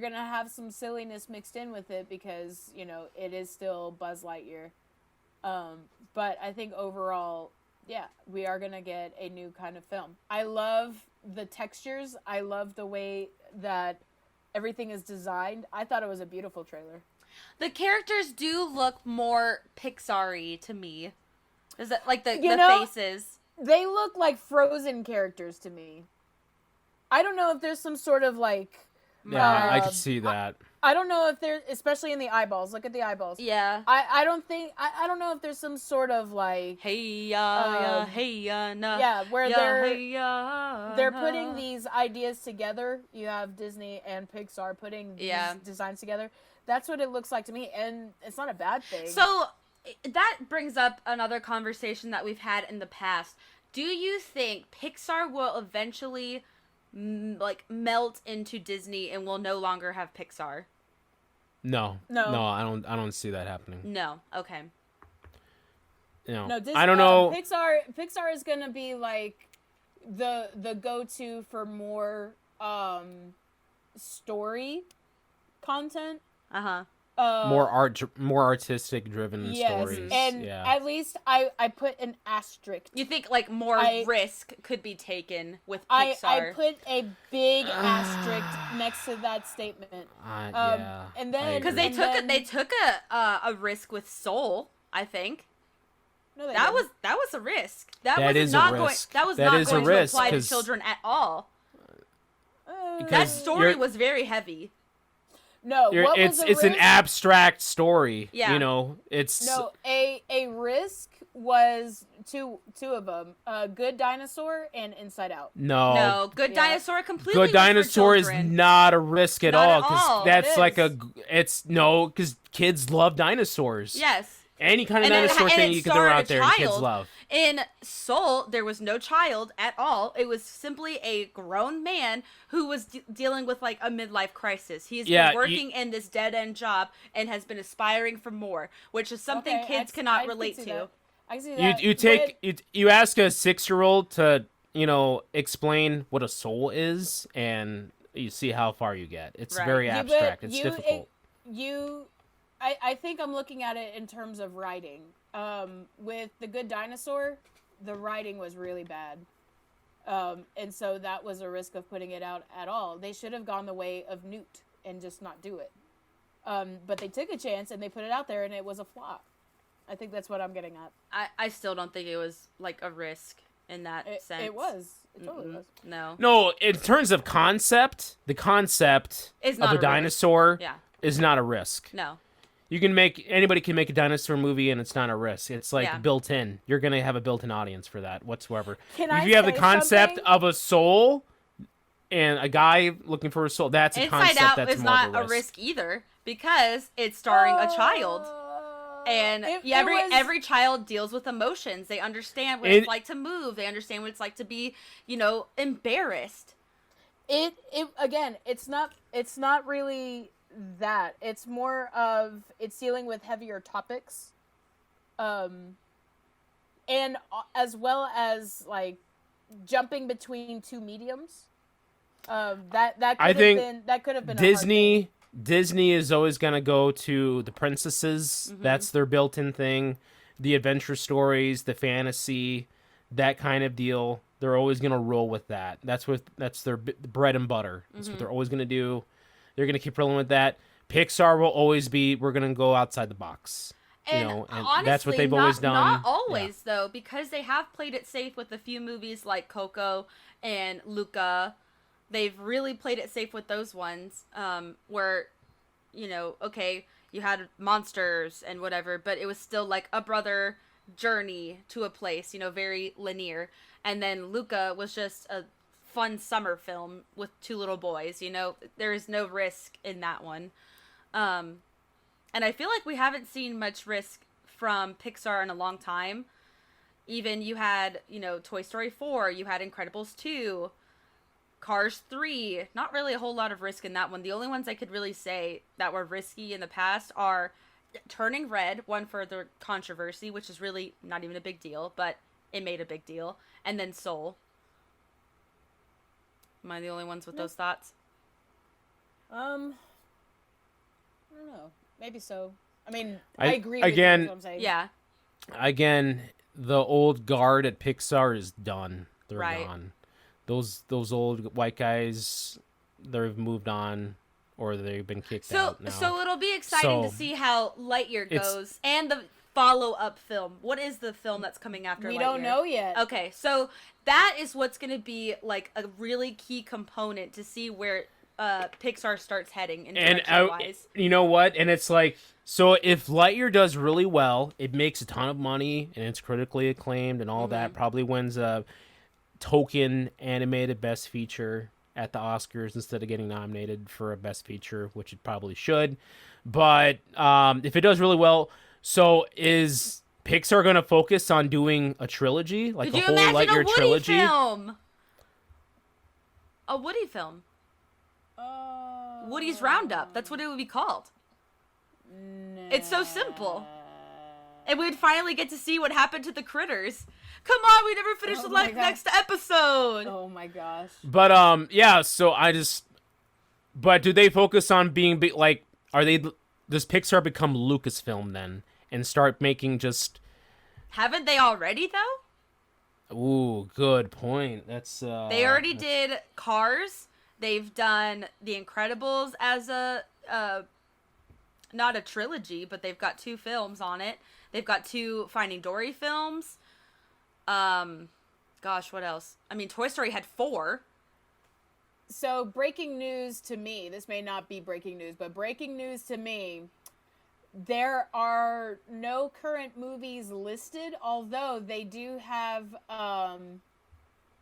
Speaker 3: gonna have some silliness mixed in with it because it is still Buzz Lightyear. But I think overall, yeah, we are gonna get a new kind of film. I love the textures. I love the way that everything is designed. I thought it was a beautiful trailer.
Speaker 2: The characters do look more Pixar-y to me. Is that like the faces?
Speaker 3: They look like Frozen characters to me. I don't know if there's some sort of like.
Speaker 1: Yeah, I could see that.
Speaker 3: I don't know if there's, especially in the eyeballs. Look at the eyeballs.
Speaker 2: Yeah.
Speaker 3: I don't think I don't know if there's some sort of like.
Speaker 2: Hey ya, hey ya, nah.
Speaker 3: Yeah, where
Speaker 2: yeah,
Speaker 3: they're putting these ideas together. You have Disney and Pixar putting these designs together. That's what it looks like to me, and it's not a bad thing.
Speaker 2: So that brings up another conversation that we've had in the past. Do you think Pixar will eventually melt into Disney and will no longer have Pixar?
Speaker 1: No, I don't see that happening.
Speaker 2: No, okay.
Speaker 3: No, Disney,
Speaker 1: I don't know.
Speaker 3: Pixar is gonna be like the go-to for more story content.
Speaker 1: More artistic driven stories.
Speaker 3: And at least I put an asterisk.
Speaker 2: You think like more risk could be taken with Pixar?
Speaker 3: I put a big asterisk next to that statement. And then
Speaker 2: because they took a risk with Soul, I think.
Speaker 3: No,
Speaker 2: that was a risk. That was
Speaker 1: not
Speaker 2: going to apply to children at all. That story was very heavy.
Speaker 3: No,
Speaker 2: it's
Speaker 1: an abstract story.
Speaker 2: Yeah.
Speaker 1: It's
Speaker 3: a risk was two of them. Good Dinosaur and Inside Out.
Speaker 1: No,
Speaker 2: Good Dinosaur completely.
Speaker 1: Good Dinosaur is not a risk at all because that's because kids love dinosaurs.
Speaker 2: Yes.
Speaker 1: Any kind of dinosaur thing you can throw out there, and kids love.
Speaker 2: In Soul, there was no child at all. It was simply a grown man who was dealing with like a midlife crisis. He's been working in this dead-end job and has been aspiring for more, which is something kids cannot relate to.
Speaker 3: I see that.
Speaker 1: You ask a 6-year-old to explain what a soul is, and you see how far you get. It's very abstract. It's difficult.
Speaker 3: I think I'm looking at it in terms of writing. With The Good Dinosaur, the writing was really bad. And so that was a risk of putting it out at all. They should have gone the way of Newt and just not do it. But they took a chance and they put it out there and it was a flop. I think that's what I'm getting at.
Speaker 2: I still don't think it was like a risk in that sense.
Speaker 3: It was. It totally was.
Speaker 1: No, in terms of concept, the concept of a dinosaur is not a risk.
Speaker 2: No.
Speaker 1: Anybody can make a dinosaur movie and it's not a risk. It's like built in. You're going to have a built-in audience for that whatsoever. If you have the concept of a soul and a guy looking for a soul, that's a concept that's more of a risk.
Speaker 2: Inside Out is not a risk either because it's starring a child. And every child deals with emotions. They understand what it's like to move. They understand what it's like to be, embarrassed.
Speaker 3: It's not really that. It's more of it's dealing with heavier topics, and as well as like jumping between two mediums. That could have been
Speaker 1: Disney is always gonna go to the princesses. Mm-hmm. That's their built-in thing. The adventure stories, the fantasy, that kind of deal. They're always gonna roll with that. That's their bread and butter. That's what they're always gonna do. They're going to keep rolling with that. Pixar will always be, we're going to go outside the box.
Speaker 2: And honestly,
Speaker 1: that's what they've always done.
Speaker 2: Not always, though, because they have played it safe with a few movies like Coco and Luca. They've really played it safe with those ones where, you had monsters and whatever, but it was still like a brother journey to a place, very linear. And then Luca was just a fun summer film with two little boys. There is no risk in that one, and I feel like we haven't seen much risk from Pixar in a long time. Even you had Toy Story 4, you had Incredibles 2, Cars 3. Not really a whole lot of risk in that one. The only ones I could really say that were risky in the past are Turning Red, one for the controversy, which is really not even a big deal, but it made a big deal, and then Soul. Am I the only ones with those thoughts?
Speaker 3: I don't know. Maybe so. I mean, I agree with you,
Speaker 1: again,
Speaker 3: is what I'm saying.
Speaker 2: Yeah.
Speaker 1: Again, the old guard at Pixar is done. They're
Speaker 2: Right.
Speaker 1: gone. Those old white guys, they've moved on, or they've been kicked out now.
Speaker 2: So it'll be exciting to
Speaker 1: So,
Speaker 2: see how Lightyear
Speaker 1: it's-
Speaker 2: goes and the follow-up film. What is the film that's coming after Lightyear?
Speaker 3: We don't know yet.
Speaker 2: Okay, so that is what's going to be like a really key component to see where Pixar starts heading in
Speaker 1: and
Speaker 2: direction-wise.
Speaker 1: you know what? And it's like, so if Lightyear does really well, it makes a ton of money and it's critically acclaimed and all that. Probably wins a token animated best feature at the Oscars instead of getting nominated for a best feature, which it probably should. But if it does really well, so is Pixar going to focus on doing a trilogy, like
Speaker 2: Could
Speaker 1: a
Speaker 2: you
Speaker 1: whole
Speaker 2: imagine
Speaker 1: Lightyear
Speaker 2: a Woody
Speaker 1: trilogy?
Speaker 2: film? A Woody film. Woody's Roundup. That's what it would be called. It's so simple. And we'd finally get to see what happened to the critters. Come on, we never finished
Speaker 3: Oh
Speaker 2: the
Speaker 3: my God.
Speaker 2: next episode.
Speaker 3: Oh my gosh.
Speaker 1: But yeah. So but do they focus on being like? Does Pixar become Lucasfilm then and start making just?
Speaker 2: Haven't they already though?
Speaker 1: Ooh, good point. That's
Speaker 2: They already did Cars. They've done The Incredibles as a not a trilogy, but they've got 2 films on it. They've got 2 Finding Dory films. Gosh, what else? I mean, Toy Story had 4.
Speaker 3: So breaking news to me, this may not be breaking news, but breaking news to me, there are no current movies listed, although they do have,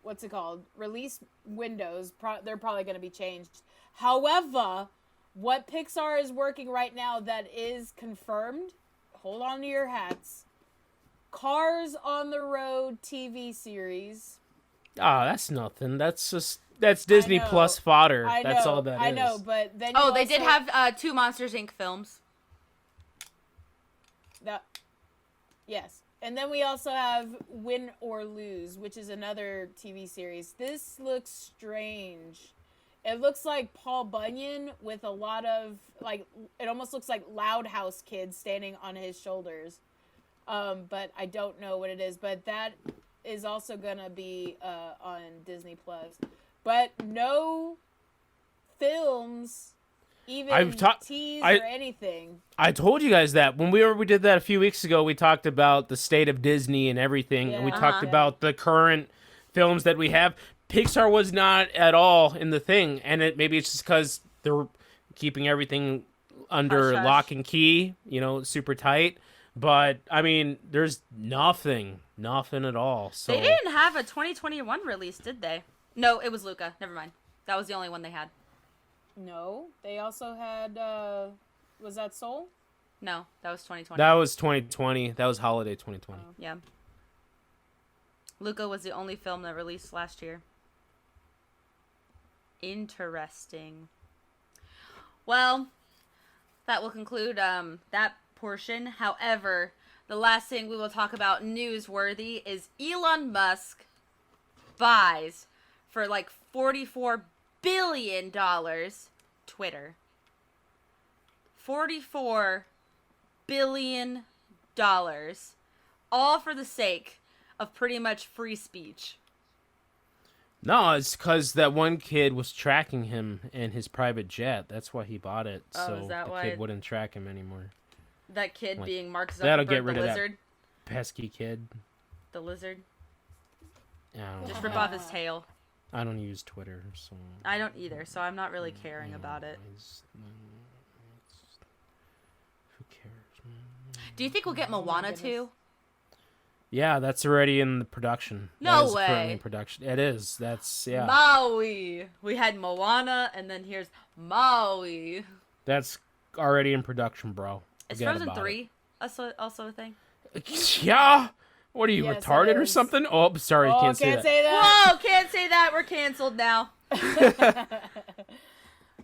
Speaker 3: what's it called? Release windows. They're probably going to be changed. However, what Pixar is working right now that is confirmed, hold on to your hats, Cars on the Road TV series.
Speaker 1: Oh, that's nothing. That's Disney
Speaker 3: know.
Speaker 1: Plus fodder.
Speaker 3: I know,
Speaker 1: That's all that is.
Speaker 3: I know, but then
Speaker 2: Oh,
Speaker 3: you
Speaker 2: they did
Speaker 3: also-
Speaker 2: have 2 Monsters Inc. films.
Speaker 3: Yes. And then we also have Win or Lose, which is another TV series. This looks strange. It looks like Paul Bunyan with a lot of, like, it almost looks like Loud House kids standing on his shoulders. But I don't know what it is. But that is also going to be on Disney Plus. But no films even tease or anything.
Speaker 1: I told you guys that when we did that a few weeks ago. We talked about the state of Disney and everything, and we talked about the current films that we have. Pixar was not at all in the thing, and maybe it's just because they're keeping everything under
Speaker 2: Hush, hush.
Speaker 1: lock and key, super tight. But I mean, there's nothing at all. So
Speaker 2: They didn't have a 2021 release, did they? No, it was Luca. Never mind. That was the only one they had.
Speaker 3: No, they also had, was that Soul?
Speaker 2: No, that was 2020.
Speaker 1: that was 2020. That was holiday 2020.
Speaker 2: Yeah. Luca was the only film that released last year. Interesting. Well, that will conclude that portion. However, the last thing we will talk about newsworthy is Elon Musk buys for like $44 billion Twitter. $44 billion. All for the sake of pretty much free speech.
Speaker 1: No, it's because that one kid was tracking him in his private jet. That's why he bought it.
Speaker 2: Oh,
Speaker 1: So
Speaker 2: is that
Speaker 1: the
Speaker 2: why
Speaker 1: kid wouldn't track him anymore.
Speaker 2: That kid
Speaker 1: Like,
Speaker 2: being Mark
Speaker 1: that'll
Speaker 2: Zuckerberg,
Speaker 1: get rid
Speaker 2: the
Speaker 1: of that.
Speaker 2: lizard.
Speaker 1: Pesky kid.
Speaker 2: The lizard.
Speaker 1: I don't,
Speaker 2: Just
Speaker 1: know.
Speaker 2: rip off his tail.
Speaker 1: I don't use Twitter, so.
Speaker 2: I don't either, so I'm not really caring about it.
Speaker 1: Who cares, man?
Speaker 2: Do you think we'll get Moana
Speaker 3: goodness.
Speaker 2: too?
Speaker 1: Yeah, that's already in the production.
Speaker 2: No
Speaker 1: That is currently
Speaker 2: way.
Speaker 1: in production. It is. That's yeah.
Speaker 2: Maui. We had Moana, and then here's Maui.
Speaker 1: That's already in production, bro.
Speaker 2: Is
Speaker 1: Forget
Speaker 2: Frozen
Speaker 1: about
Speaker 2: 3 also a thing?
Speaker 1: it. Yeah. What are you,
Speaker 3: Yes, it
Speaker 1: retarded or
Speaker 3: is.
Speaker 1: something? Oh, sorry,
Speaker 3: Oh,
Speaker 1: can't say that.
Speaker 2: Whoa, can't say that. We're canceled now.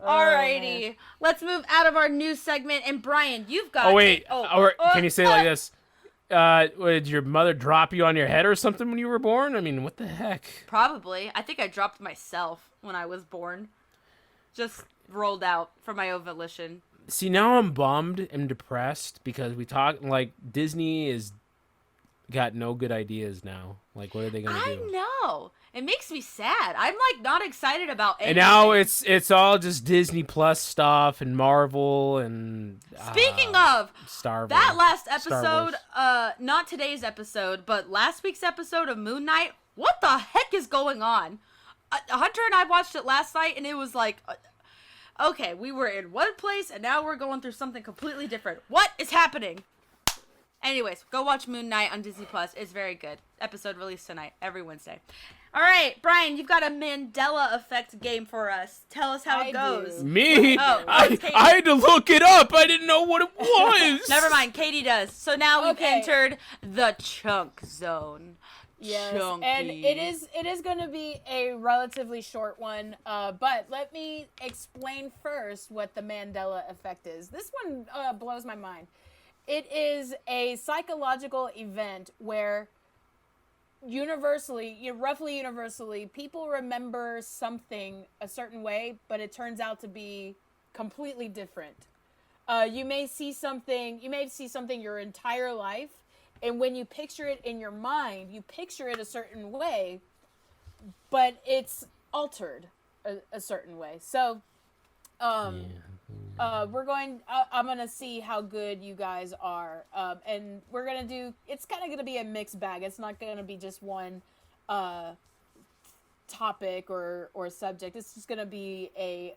Speaker 2: Alrighty. Let's move out of our news segment. And Brian, you've got...
Speaker 1: Oh wait, or can you say it like this? Did your mother drop you on your head or something when you were born? I mean, what the heck?
Speaker 2: Probably. I think I dropped myself when I was born. Just rolled out for my own volition.
Speaker 1: See, now I'm bummed and depressed because we talk like Disney is got no good ideas now. Like, what are they gonna
Speaker 2: I
Speaker 1: do?
Speaker 2: know. It makes me sad. I'm like not excited about anything.
Speaker 1: And now it's all just Disney Plus stuff and Marvel and
Speaker 2: Speaking of
Speaker 1: Star Wars.
Speaker 2: that last
Speaker 1: Star
Speaker 2: episode,
Speaker 1: Wars.
Speaker 2: not today's episode, but last week's episode of Moon Knight, what the heck is going on? Hunter and I watched it last night, and it was like, okay, we were in one place, and now we're going through something completely different. What is happening? Anyways, go watch Moon Knight on Disney Plus. It's very good. Episode released tonight, every Wednesday. All right, Brian, you've got a Mandela effect game for us. Tell us how it goes.
Speaker 3: do.
Speaker 1: Me?
Speaker 2: It's Katie.
Speaker 1: I had to look it up. I didn't know what it was.
Speaker 2: Never mind, Katie does. So now we've
Speaker 3: Okay.
Speaker 2: entered the chunk zone.
Speaker 3: Yes,
Speaker 2: Chunky.
Speaker 3: and it is going to be a relatively short one, but let me explain first what the Mandela effect is. This one blows my mind. It is a psychological event where roughly universally, people remember something a certain way, but it turns out to be completely different. You may see something your entire life, and when you picture it in your mind, you picture it a certain way, but it's altered a certain way. So, I'm gonna see how good you guys are, and we're gonna do. It's kind of gonna be a mixed bag. It's not gonna be just one topic or subject. It's just gonna be a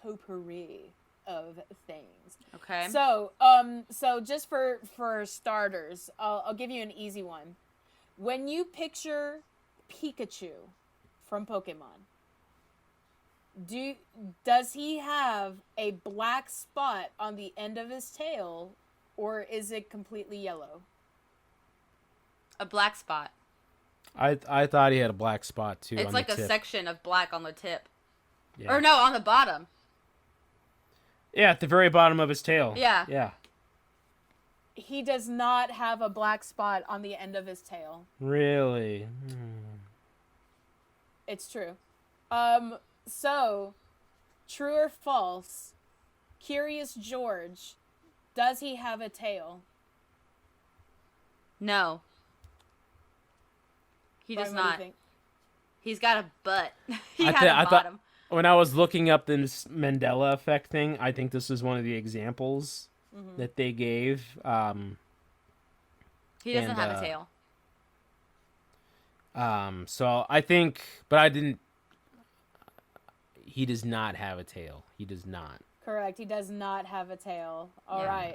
Speaker 3: potpourri of things.
Speaker 2: Okay.
Speaker 3: So, just for starters, I'll give you an easy one. When you picture Pikachu from Pokemon, does he have a black spot on the end of his tail, or is it completely yellow?
Speaker 2: A black spot.
Speaker 1: I thought he had a black spot too.
Speaker 2: It's
Speaker 1: on
Speaker 2: like
Speaker 1: the
Speaker 2: a
Speaker 1: tip.
Speaker 2: section of black on the tip.
Speaker 1: Yeah.
Speaker 2: Or no, on the bottom.
Speaker 1: Yeah, at the very bottom of his tail.
Speaker 2: Yeah.
Speaker 1: Yeah.
Speaker 3: He does not have a black spot on the end of his tail.
Speaker 1: Really?
Speaker 3: It's true. So, true or false, Curious George, does he have a tail?
Speaker 2: No. He does
Speaker 3: Brian, what do you
Speaker 2: not.
Speaker 3: think?
Speaker 2: He's got a butt. He
Speaker 1: I
Speaker 2: has
Speaker 1: thi-
Speaker 2: a
Speaker 1: I thought-
Speaker 2: bottom.
Speaker 1: When I was looking up this Mandela effect thing, I think this is one of the examples that they gave.
Speaker 2: He doesn't
Speaker 1: and,
Speaker 2: have a tail.
Speaker 1: So I think, but I didn't. He does not have a tail. He does not.
Speaker 3: Correct. He does not have a tail. All
Speaker 2: Yeah.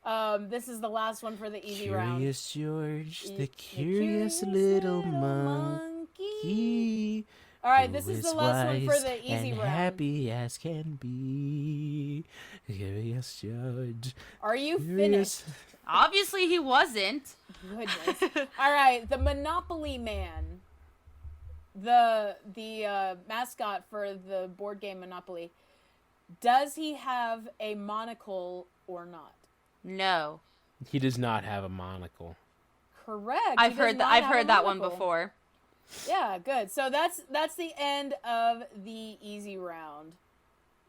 Speaker 3: right. This is the last one for the easy round.
Speaker 1: Curious George, the
Speaker 3: The
Speaker 1: curious little monkey.
Speaker 3: All right,
Speaker 1: who
Speaker 3: this is
Speaker 1: is
Speaker 3: the last one for
Speaker 1: wise
Speaker 3: the easy
Speaker 1: and
Speaker 3: round.
Speaker 1: happy as can be. Curious George.
Speaker 3: Are you
Speaker 1: Curious.
Speaker 3: finished?
Speaker 2: Obviously, he wasn't.
Speaker 3: Goodness. All right, the Monopoly Man, the mascot for the board game Monopoly. Does he have a monocle or not?
Speaker 2: No.
Speaker 1: He does not have a monocle.
Speaker 3: Correct.
Speaker 2: I've
Speaker 3: he does
Speaker 2: heard that.
Speaker 3: not
Speaker 2: I've
Speaker 3: have a
Speaker 2: heard that one
Speaker 3: monocle.
Speaker 2: before.
Speaker 3: Yeah, good. So that's the end of the easy round.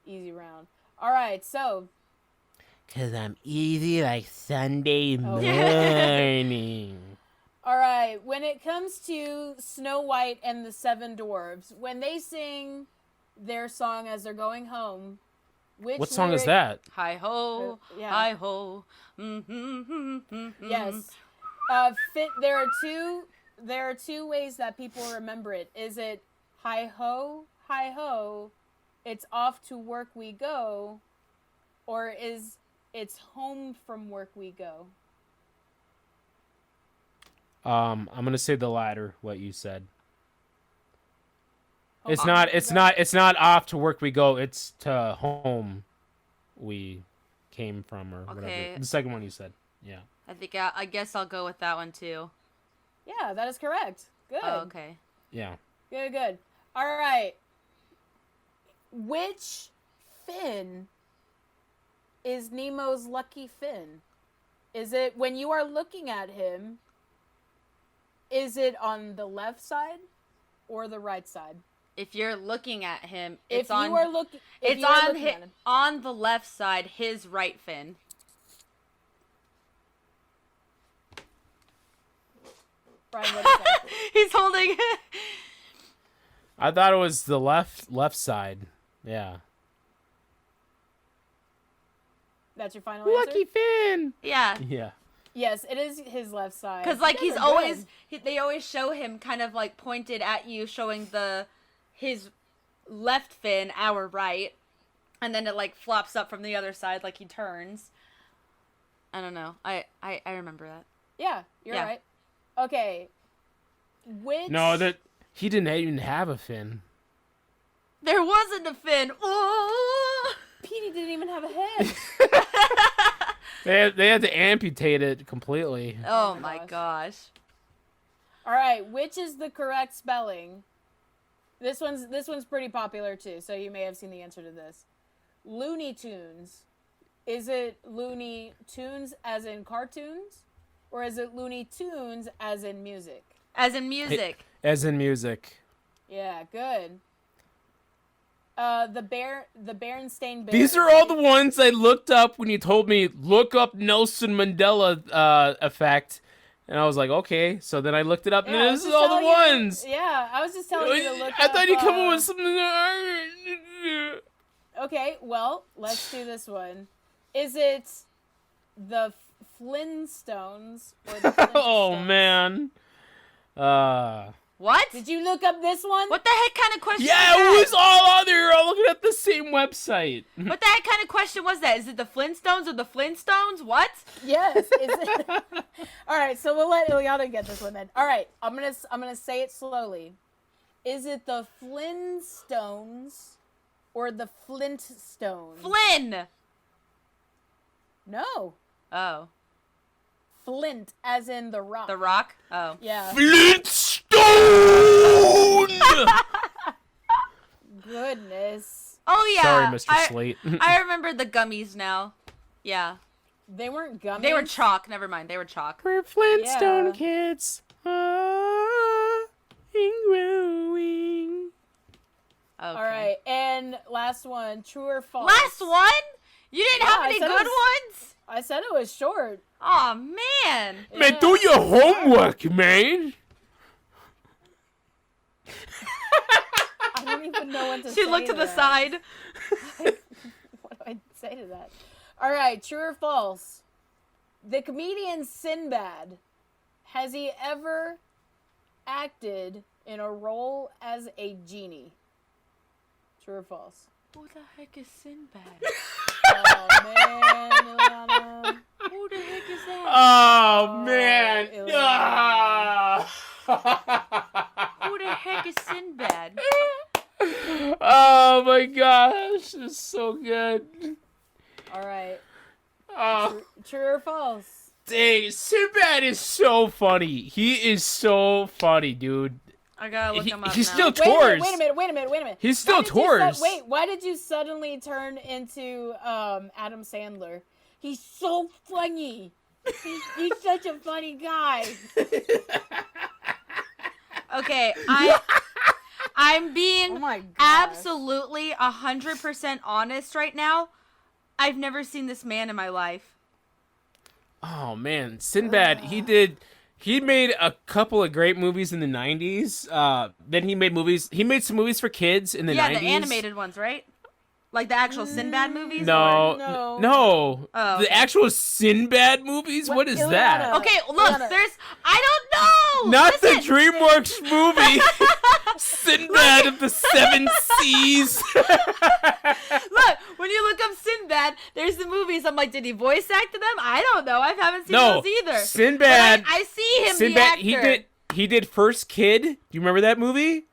Speaker 3: Easy round. All right, so
Speaker 1: 'Cause I'm easy like Sunday
Speaker 3: Oh.
Speaker 1: morning.
Speaker 3: all right, when it comes to Snow White and the Seven Dwarves, when they sing their song as they're going home,
Speaker 1: What song is that?
Speaker 2: Hi ho,
Speaker 3: yeah.
Speaker 2: hi ho. Mm-hmm.
Speaker 3: Yes. There are two ways that people remember it. Is it hi ho, it's off to work we go, or is it's home from work we go?
Speaker 1: I'm gonna say the latter. What you said.
Speaker 3: Home
Speaker 1: It's
Speaker 3: from
Speaker 1: not.
Speaker 3: work
Speaker 1: It's
Speaker 3: we
Speaker 1: not. It's not off to work we go. It's to home we came from, or
Speaker 2: Okay.
Speaker 1: whatever. The second one you said. Yeah.
Speaker 2: I guess I'll go with that one too.
Speaker 3: Yeah, that is correct. Good.
Speaker 2: Oh, okay.
Speaker 1: Yeah.
Speaker 3: Good. All right. Which fin is Nemo's lucky fin? Is it when you are looking at him? Is it on the left side or the right side?
Speaker 2: If you're looking at him,
Speaker 3: If
Speaker 2: it's on.
Speaker 3: you are looking, if
Speaker 2: It's
Speaker 3: you are
Speaker 2: on
Speaker 3: looking at him.
Speaker 2: on the left side, his right fin.
Speaker 3: Brian, what is that?
Speaker 2: He's holding.
Speaker 1: I thought it was the left side. Yeah.
Speaker 3: That's your final answer?
Speaker 1: Lucky Finn.
Speaker 2: Yeah.
Speaker 1: Yeah.
Speaker 3: Yes, it is his left side.
Speaker 2: Because like
Speaker 3: You
Speaker 2: he's
Speaker 3: guys are
Speaker 2: always,
Speaker 3: good.
Speaker 2: they always show him kind of like pointed at you, showing his left fin, our right, and then it like flops up from the other side, like he turns. I don't know. I remember that.
Speaker 3: Yeah, you're
Speaker 2: Yeah.
Speaker 3: right. Okay. Which...
Speaker 1: No, that he didn't even have a fin.
Speaker 2: There wasn't a fin. Oh.
Speaker 3: Petey didn't even have a head.
Speaker 1: They had to amputate it completely.
Speaker 2: Oh
Speaker 3: my
Speaker 2: my gosh.
Speaker 3: All right, which is the correct spelling? This one's pretty popular too, so you may have seen the answer to this. Looney Tunes. Is it Looney Tunes as in cartoons, or is it Looney Tunes as in music?
Speaker 2: As in music.
Speaker 1: As in music.
Speaker 3: Yeah, good. The Berenstain Bears.
Speaker 1: These are all the ones I looked up when you told me look up Nelson Mandela effect, and I was like, okay. So then I looked it up, and
Speaker 3: Yeah, I was
Speaker 1: this is
Speaker 3: just
Speaker 1: all the
Speaker 3: telling you-
Speaker 1: ones.
Speaker 3: Yeah, I was just telling you to look
Speaker 1: I
Speaker 3: up,
Speaker 1: thought you'd come up with something.
Speaker 3: Okay, well, let's do this one. Is it the Flintstones or the Flintstones?
Speaker 1: Oh man.
Speaker 2: What?
Speaker 3: Did you look up this one?
Speaker 2: What the heck kind of question
Speaker 1: Yeah,
Speaker 2: was
Speaker 1: it
Speaker 2: that?
Speaker 1: was all on there. All looking at the same website.
Speaker 2: What the heck kind of question was that? Is it the Flintstones or the Flintstones? What?
Speaker 3: Yes. Is it... All right, so we'll let Ileana get this one then. All right, I'm gonna say it slowly. Is it the Flintstones or the Flintstones?
Speaker 2: Flynn!
Speaker 3: No,
Speaker 2: Oh.
Speaker 3: Flint, as in the rock.
Speaker 2: The Rock? Oh.
Speaker 3: Yeah.
Speaker 1: Flintstone.
Speaker 3: Goodness,
Speaker 2: Oh, yeah.
Speaker 1: Sorry, Mr. Slate.
Speaker 2: I remember the gummies now. Yeah.
Speaker 3: they weren't gummies.
Speaker 2: They were chalk. Never mind. They were chalk.
Speaker 1: We're Flintstone
Speaker 3: Yeah.
Speaker 1: kids. And growing.
Speaker 2: Okay.
Speaker 3: All right, and last one, true or false?
Speaker 2: Last one? You didn't
Speaker 3: Yeah,
Speaker 2: have
Speaker 3: I
Speaker 2: any
Speaker 3: said
Speaker 2: good
Speaker 3: it was-
Speaker 2: ones?
Speaker 3: I said it was short.
Speaker 2: Aw, man.
Speaker 1: Man,
Speaker 3: Yeah.
Speaker 1: do your homework, man.
Speaker 3: I don't even know what to say.
Speaker 2: She looked to the
Speaker 3: that.
Speaker 2: side.
Speaker 3: What do I say to that? All right, true or false? The comedian Sinbad, has he ever acted in a role as a genie? True or false?
Speaker 2: Who the heck is Sinbad?
Speaker 3: Oh man, Ileana.
Speaker 2: Who the heck is that?
Speaker 1: Oh, man.
Speaker 3: Ileana.
Speaker 2: Who the heck is Sinbad?
Speaker 1: Oh, my gosh. It's so good.
Speaker 3: All right,
Speaker 1: Oh,
Speaker 3: true or false?
Speaker 1: dang. Sinbad is so funny. He is so funny, dude.
Speaker 2: I gotta look
Speaker 1: He-
Speaker 2: him up
Speaker 1: he's
Speaker 2: now.
Speaker 1: still tours.
Speaker 3: Wait a minute.
Speaker 1: He's still
Speaker 3: Why did you
Speaker 1: tours.
Speaker 3: wait, why did you suddenly turn into Adam Sandler? He's so funny. He's such a funny guy.
Speaker 2: Okay, I'm being
Speaker 3: Oh my god.
Speaker 2: absolutely 100% honest right now. I've never seen this man in my life.
Speaker 1: Oh, man. Sinbad, he made a couple of great movies in the 90s. Then he made some movies for kids in the 90s.
Speaker 2: The animated ones, right? Like the actual Sinbad movies?
Speaker 1: No,
Speaker 3: No.
Speaker 1: no.
Speaker 2: Oh,
Speaker 1: The
Speaker 2: okay.
Speaker 1: actual Sinbad movies? What is
Speaker 3: Ileana.
Speaker 1: that?
Speaker 2: Okay, look,
Speaker 3: Ileana.
Speaker 2: I don't know!
Speaker 1: Not
Speaker 2: Listen.
Speaker 1: the DreamWorks movie. Sinbad of the Seven Seas.
Speaker 2: Look, when you look up Sinbad, there's the movies. I'm like, did he voice act to them? I don't know. I haven't seen
Speaker 1: No,
Speaker 2: those either.
Speaker 1: Sinbad.
Speaker 2: But I see him,
Speaker 1: Sinbad.
Speaker 2: the actor.
Speaker 1: He did First Kid. Do you remember that movie?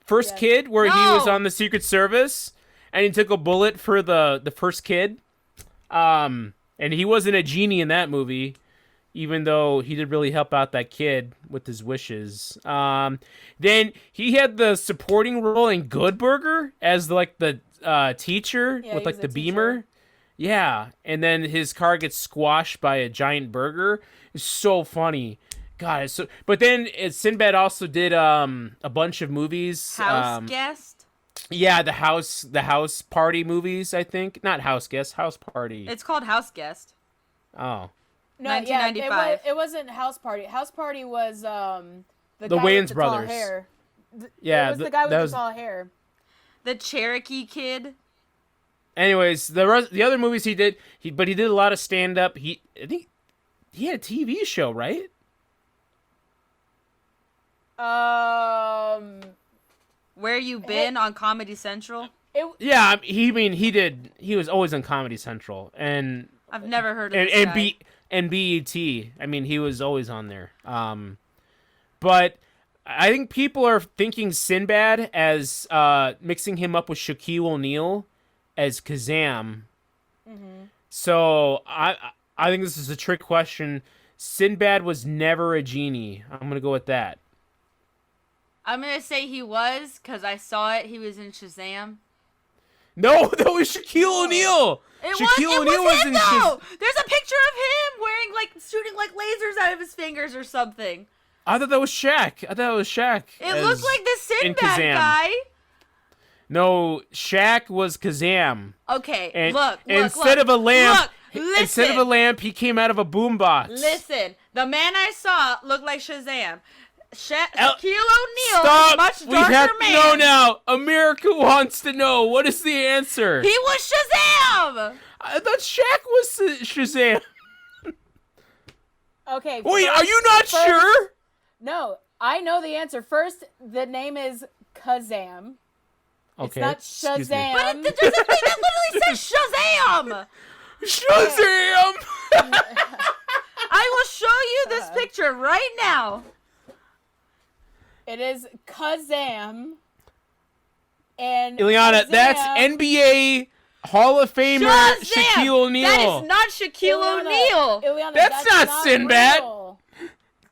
Speaker 1: First
Speaker 3: Yes.
Speaker 1: Kid, where he was
Speaker 2: No.
Speaker 1: on the Secret Service, and he took a bullet for the first kid. And he wasn't a genie in that movie, even though he did really help out that kid with his wishes. Then he had the supporting role in Good Burger as the teacher
Speaker 3: Yeah,
Speaker 1: with
Speaker 3: he was
Speaker 1: the
Speaker 3: the
Speaker 1: beamer.
Speaker 3: teacher.
Speaker 1: Yeah, and then his car gets squashed by a giant burger. It's so funny. God, it's so. But then Sinbad also did a bunch of movies.
Speaker 2: House guest.
Speaker 1: Yeah, the house party movies. I think not house guest, house party.
Speaker 2: It's called House Guest.
Speaker 1: Oh,
Speaker 3: No,
Speaker 2: 1995.
Speaker 3: Yeah, it wasn't House Party. House Party was the guy
Speaker 1: Wayans
Speaker 3: with the
Speaker 1: brothers.
Speaker 3: tall hair.
Speaker 1: Yeah,
Speaker 3: it was the guy with the tall hair.
Speaker 2: The Cherokee Kid.
Speaker 1: Anyways, the other movies he did, but he did a lot of stand up. I think he had a TV show, right?
Speaker 2: Where You Been on Comedy Central?
Speaker 1: Yeah, he was always on Comedy Central, and
Speaker 2: I've never heard of this guy.
Speaker 1: And BET. I mean, he was always on there. But I think people are thinking Sinbad as mixing him up with Shaquille O'Neal as Kazam.
Speaker 3: Mm-hmm.
Speaker 1: So I think this is a trick question. Sinbad was never a genie. I'm gonna go with that.
Speaker 2: I'm going to say he was, because I saw it. He was in Shazam.
Speaker 1: No, that was Shaquille O'Neal. Shaquille O'Neal was
Speaker 2: him,
Speaker 1: in
Speaker 2: though! There's a picture of him wearing, shooting, lasers out of his fingers or something.
Speaker 1: I thought that was Shaq. It
Speaker 2: looked like the Sinbad guy.
Speaker 1: No, Shaq was Kazam.
Speaker 2: Okay,
Speaker 1: And
Speaker 2: look,
Speaker 1: instead of a lamp,
Speaker 2: listen.
Speaker 1: instead of a lamp, he came out of a boombox.
Speaker 2: Listen, the man I saw looked like Shazam. Shaquille O'Neal
Speaker 1: Stop!
Speaker 2: is a much
Speaker 1: We
Speaker 2: darker
Speaker 1: have to
Speaker 2: man.
Speaker 1: know now. America wants to know. What is the answer?
Speaker 2: He was Shazam!
Speaker 1: I thought Shaq was Shazam.
Speaker 3: Okay.
Speaker 1: Wait, are you not sure?
Speaker 3: No, I know the answer. First, the name is Kazam.
Speaker 1: Okay.
Speaker 3: It's not
Speaker 1: excuse me.
Speaker 3: Shazam.
Speaker 2: But there's a thing that literally says Shazam!
Speaker 1: Shazam!
Speaker 2: I will show you this picture right now.
Speaker 3: It is Kazam. And
Speaker 1: Ileana,
Speaker 3: Kazam,
Speaker 1: that's NBA Hall of Famer
Speaker 2: Shazam!
Speaker 1: Shaquille O'Neal.
Speaker 2: That is not Shaquille O'Neal.
Speaker 3: Ileana,
Speaker 1: That's not Sinbad.
Speaker 3: real.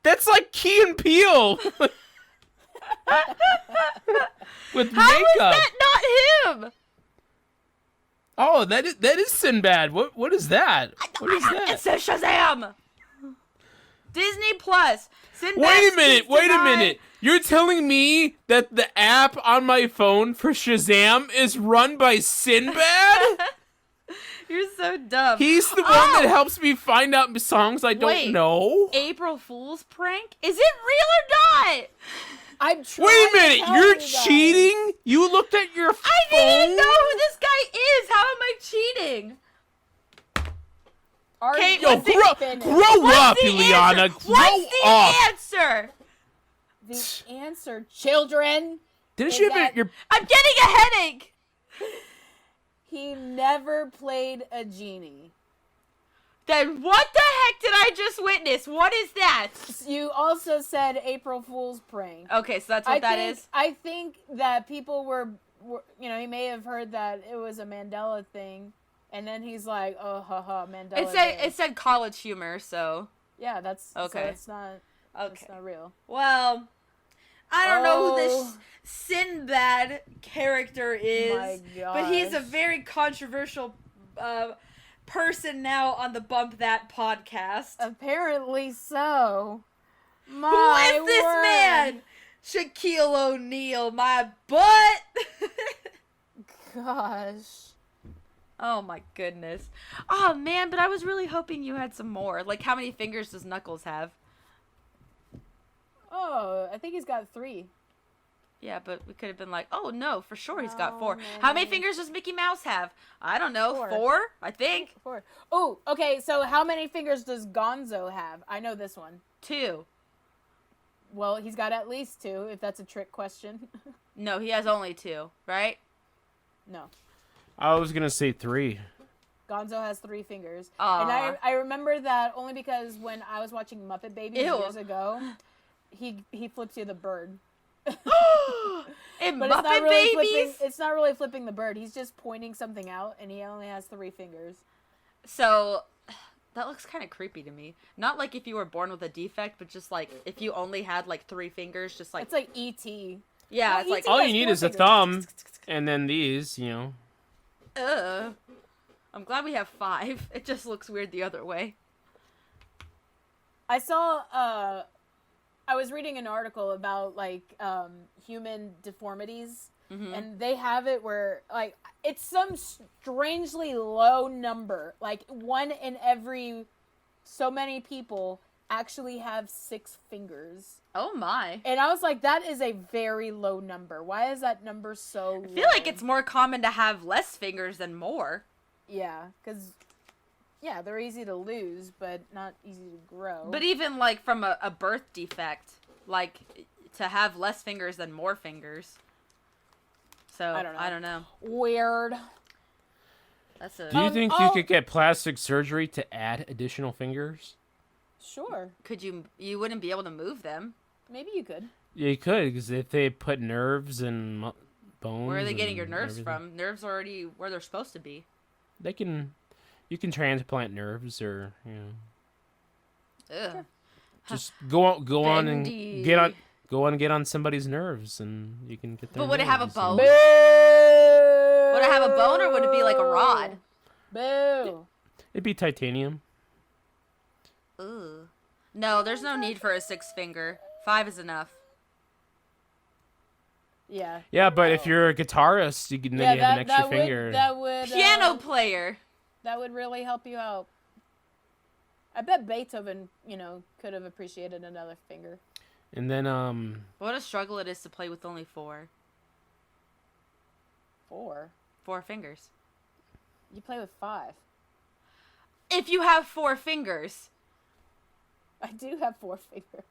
Speaker 1: That's like Key and Peele. With
Speaker 2: How is
Speaker 1: makeup.
Speaker 2: that not him?
Speaker 1: Oh, that is Sinbad. What is that? What is
Speaker 2: It
Speaker 1: that?
Speaker 2: says Shazam. Disney Plus. Sinbad
Speaker 1: Wait a minute.
Speaker 2: Speaks to
Speaker 1: Wait a
Speaker 2: Mind.
Speaker 1: minute. You're telling me that the app on my phone for Shazam is run by Sinbad?
Speaker 2: You're so dumb.
Speaker 1: He's the one that helps me find out songs I don't
Speaker 2: Wait.
Speaker 1: know.
Speaker 2: April Fool's prank? Is it real or not?
Speaker 3: I'm trying
Speaker 1: Wait a
Speaker 3: to
Speaker 1: minute.
Speaker 3: tell
Speaker 1: You're
Speaker 3: you guys.
Speaker 1: cheating? You looked at your phone?
Speaker 2: I didn't know who this guy is. How am I cheating?
Speaker 3: Are
Speaker 2: Kate,
Speaker 3: you
Speaker 1: Yo,
Speaker 2: what's the-
Speaker 1: grow up,
Speaker 2: the
Speaker 1: Ileana.
Speaker 2: answer?
Speaker 1: Grow
Speaker 2: What's the
Speaker 1: up.
Speaker 2: answer?
Speaker 3: the answer, children?
Speaker 1: Didn't
Speaker 3: is
Speaker 1: you have
Speaker 3: that-
Speaker 1: your...
Speaker 2: I'm getting a headache.
Speaker 3: He never played a genie.
Speaker 2: Then what the heck did I just witness? What is that?
Speaker 3: You also said April Fool's prank.
Speaker 2: Okay, so that's what that is.
Speaker 3: I think that people were, he may have heard that it was a Mandela thing, and then he's like, oh, haha, Mandela.
Speaker 2: It said college humor, so
Speaker 3: yeah, that's
Speaker 2: Okay.
Speaker 3: So it's not.
Speaker 2: okay.
Speaker 3: It's not real.
Speaker 2: Well, I don't know who this
Speaker 3: Oh.
Speaker 2: Sinbad character is,
Speaker 3: My
Speaker 2: but he's a
Speaker 3: gosh.
Speaker 2: very controversial person now on the Bump That podcast.
Speaker 3: Apparently so. My
Speaker 2: Who is this
Speaker 3: word.
Speaker 2: man? Shaquille O'Neal, my butt.
Speaker 3: Gosh.
Speaker 2: Oh my goodness. Oh man, but I was really hoping you had some more. Like, how many fingers does Knuckles have?
Speaker 3: Oh, I think he's got 3.
Speaker 2: Yeah, but we could have been like, oh no, for sure he's got
Speaker 3: Oh,
Speaker 2: 4.
Speaker 3: man.
Speaker 2: How many fingers does Mickey Mouse have? I don't know,
Speaker 3: 4.
Speaker 2: 4, I think.
Speaker 3: 4. Oh, okay. So how many fingers does Gonzo have? I know this one.
Speaker 2: 2.
Speaker 3: Well, he's got at least 2, if that's a trick question.
Speaker 2: No, he has only 2, right?
Speaker 3: No.
Speaker 1: I was going to say 3.
Speaker 3: Gonzo has 3 fingers.
Speaker 2: Aw.
Speaker 3: And I remember that only because when I was watching Muppet Babies
Speaker 2: Ew.
Speaker 3: years ago, he flips you the bird.
Speaker 2: And
Speaker 3: But
Speaker 2: Muppet Babies?
Speaker 3: it's not really flipping the bird. He's just pointing something out, and he only has 3 fingers.
Speaker 2: So, that looks kind of creepy to me. Not like if you were born with a defect, but just like if you only had like 3 fingers, just like...
Speaker 3: It's like E.T.
Speaker 2: yeah,
Speaker 3: No,
Speaker 2: it's like...
Speaker 3: E.T.
Speaker 1: All
Speaker 3: has
Speaker 1: you need
Speaker 3: 4
Speaker 1: is a
Speaker 3: fingers.
Speaker 1: thumb, and then these,
Speaker 2: Ugh. I'm glad we have 5. It just looks weird the other way.
Speaker 3: I saw, I was reading an article about, like, human deformities, and they have it where, like, it's some strangely low number, like, 1 in every so many people actually have 6 fingers.
Speaker 2: Oh my.
Speaker 3: And I was like, that is a very low number. Why is that number so low?
Speaker 2: I feel like it's more common to have less fingers than more.
Speaker 3: Yeah, because, yeah, they're easy to lose, but not easy to grow.
Speaker 2: But even, like, from a birth defect, like, to have less fingers than more fingers. So, I don't know.
Speaker 3: Weird.
Speaker 2: That's a...
Speaker 1: Do you think you could get plastic surgery to add additional fingers?
Speaker 3: Sure.
Speaker 2: Could you wouldn't be able to move them.
Speaker 3: Maybe you could.
Speaker 1: Yeah, you could, because if they put nerves and bones.
Speaker 2: Where are they getting your
Speaker 1: and
Speaker 2: nerves
Speaker 1: everything,
Speaker 2: from? Nerves are already where they're supposed to be.
Speaker 1: you can transplant nerves, or
Speaker 2: Ugh.
Speaker 1: just go on and
Speaker 2: Bendy.
Speaker 1: get on somebody's nerves, and you can get their.
Speaker 2: But would it have a
Speaker 1: nerves
Speaker 2: bone?
Speaker 1: and-
Speaker 2: Would it have a bone, or would it be like a rod?
Speaker 3: Boo.
Speaker 1: It'd be titanium.
Speaker 2: Ugh. No, there's no need for a 6th finger. 5 is enough.
Speaker 3: Yeah.
Speaker 1: Yeah, but if you're a guitarist, you have an extra finger.
Speaker 3: That would
Speaker 2: Piano player.
Speaker 3: That would really help you out. I bet Beethoven, could have appreciated another finger.
Speaker 1: And then
Speaker 2: What a struggle it is to play with only 4.
Speaker 3: 4.
Speaker 2: 4 fingers.
Speaker 3: You play with 5.
Speaker 2: If you have 4 fingers.
Speaker 3: I do have 4 fingers.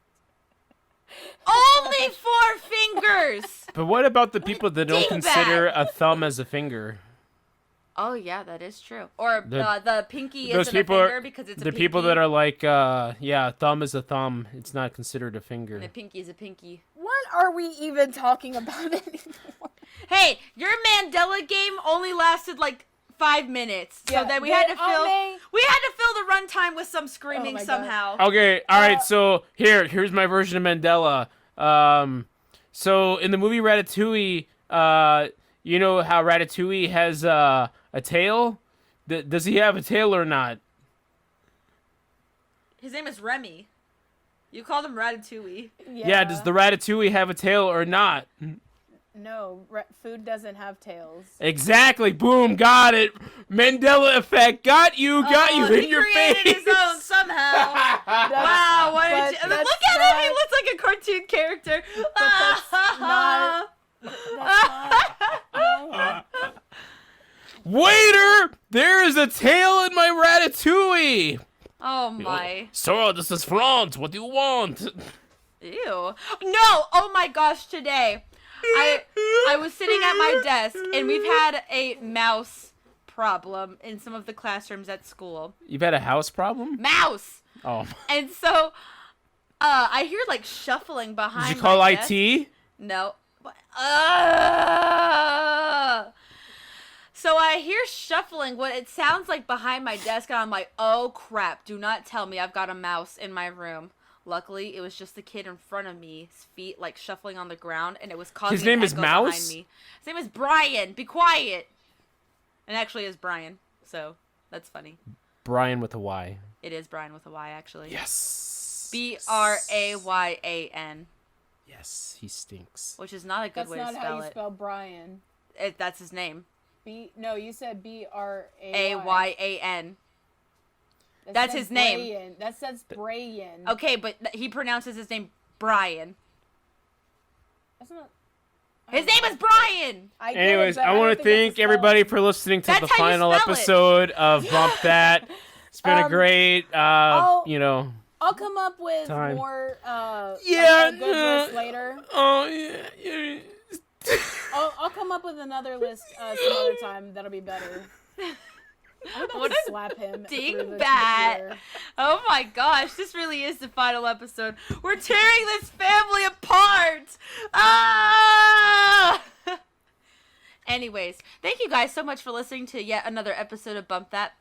Speaker 2: Only 4 fingers!
Speaker 1: But what about the people that don't
Speaker 2: dingbat.
Speaker 1: consider a thumb as a finger?
Speaker 2: Oh, yeah, that is true. Or the pinky
Speaker 1: Those
Speaker 2: isn't a
Speaker 1: people
Speaker 2: finger
Speaker 1: are
Speaker 2: because it's a
Speaker 1: the
Speaker 2: pinky.
Speaker 1: people that are like, thumb is a thumb. It's not considered a finger.
Speaker 2: And a pinky is a pinky.
Speaker 3: What are we even talking about anymore?
Speaker 2: Hey, your Mandela game only lasted like 5 minutes. So
Speaker 3: Yeah,
Speaker 2: then we
Speaker 3: they
Speaker 2: had to fill
Speaker 3: only-
Speaker 2: the runtime with some screaming
Speaker 3: Oh my God.
Speaker 2: somehow.
Speaker 1: Okay, all right. So here's my version of Mandela. So in the movie Ratatouille, you know how Ratatouille has a tail? Does he have a tail or not?
Speaker 2: His name is Remy. You called him Ratatouille.
Speaker 1: Yeah. Does the Ratatouille have a tail or not?
Speaker 3: No, food doesn't have tails.
Speaker 1: Exactly. Boom. Got it. Mandela effect. Got you in your face.
Speaker 2: He created his own somehow. Wow, what
Speaker 3: but
Speaker 2: did you...
Speaker 3: that's
Speaker 2: Look at him, he
Speaker 3: not-
Speaker 2: looks like a cartoon character.
Speaker 3: That's not... No.
Speaker 1: Waiter, there is a tail in my Ratatouille.
Speaker 2: Oh my.
Speaker 1: So this is France. What do you want?
Speaker 2: Ew. No! Oh my gosh, today. I was sitting at my desk and we've had a mouse problem in some of the classrooms at school.
Speaker 1: You've had a house problem?
Speaker 2: Mouse!
Speaker 1: Oh.
Speaker 2: And so I hear like shuffling behind
Speaker 1: Did you call
Speaker 2: my desk.
Speaker 1: IT?
Speaker 2: No. So I hear shuffling, what it sounds like behind my desk, and I'm like, oh crap, do not tell me I've got a mouse in my room. Luckily, it was just the kid in front of me, his feet like shuffling on the ground, and it was causing
Speaker 1: His name
Speaker 2: an
Speaker 1: is
Speaker 2: echo
Speaker 1: Mouse?
Speaker 2: behind me. His name is Brian. Be quiet. And actually is Brian, so that's funny.
Speaker 1: Brian with a Y.
Speaker 2: It is Brian with a Y, actually.
Speaker 1: Yes.
Speaker 2: Bryan,
Speaker 1: Yes, he stinks.
Speaker 2: which is not a good
Speaker 3: That's
Speaker 2: way
Speaker 3: not
Speaker 2: to
Speaker 3: how
Speaker 2: spell
Speaker 3: you
Speaker 2: it.
Speaker 3: spell Brian.
Speaker 2: That's his name.
Speaker 3: No, you said Bryan.
Speaker 2: Ayan. That's his name.
Speaker 3: That says Brian.
Speaker 2: Okay, but he pronounces his name Brian.
Speaker 3: That's not.
Speaker 2: His name is Brian!
Speaker 3: I get it,
Speaker 1: Anyways,
Speaker 3: but
Speaker 1: I
Speaker 3: don't
Speaker 1: want to
Speaker 3: think
Speaker 1: thank
Speaker 3: that's a
Speaker 1: everybody for listening to
Speaker 2: That's
Speaker 1: the
Speaker 2: how you
Speaker 1: final
Speaker 2: spell it.
Speaker 1: episode of Bump That. It's been a great,
Speaker 3: I'll come up with
Speaker 1: Time.
Speaker 3: more
Speaker 1: Yeah,
Speaker 3: like a good list later.
Speaker 1: Oh, yeah.
Speaker 3: I'll come up with another list some other time that'll be better. I'm about
Speaker 2: What
Speaker 3: to
Speaker 2: a
Speaker 3: slap him. through the
Speaker 2: dingbat.
Speaker 3: computer.
Speaker 2: Oh my gosh, this really is the final episode. We're tearing this family apart! Ah! Anyways, thank you guys so much for listening to yet another episode of Bump That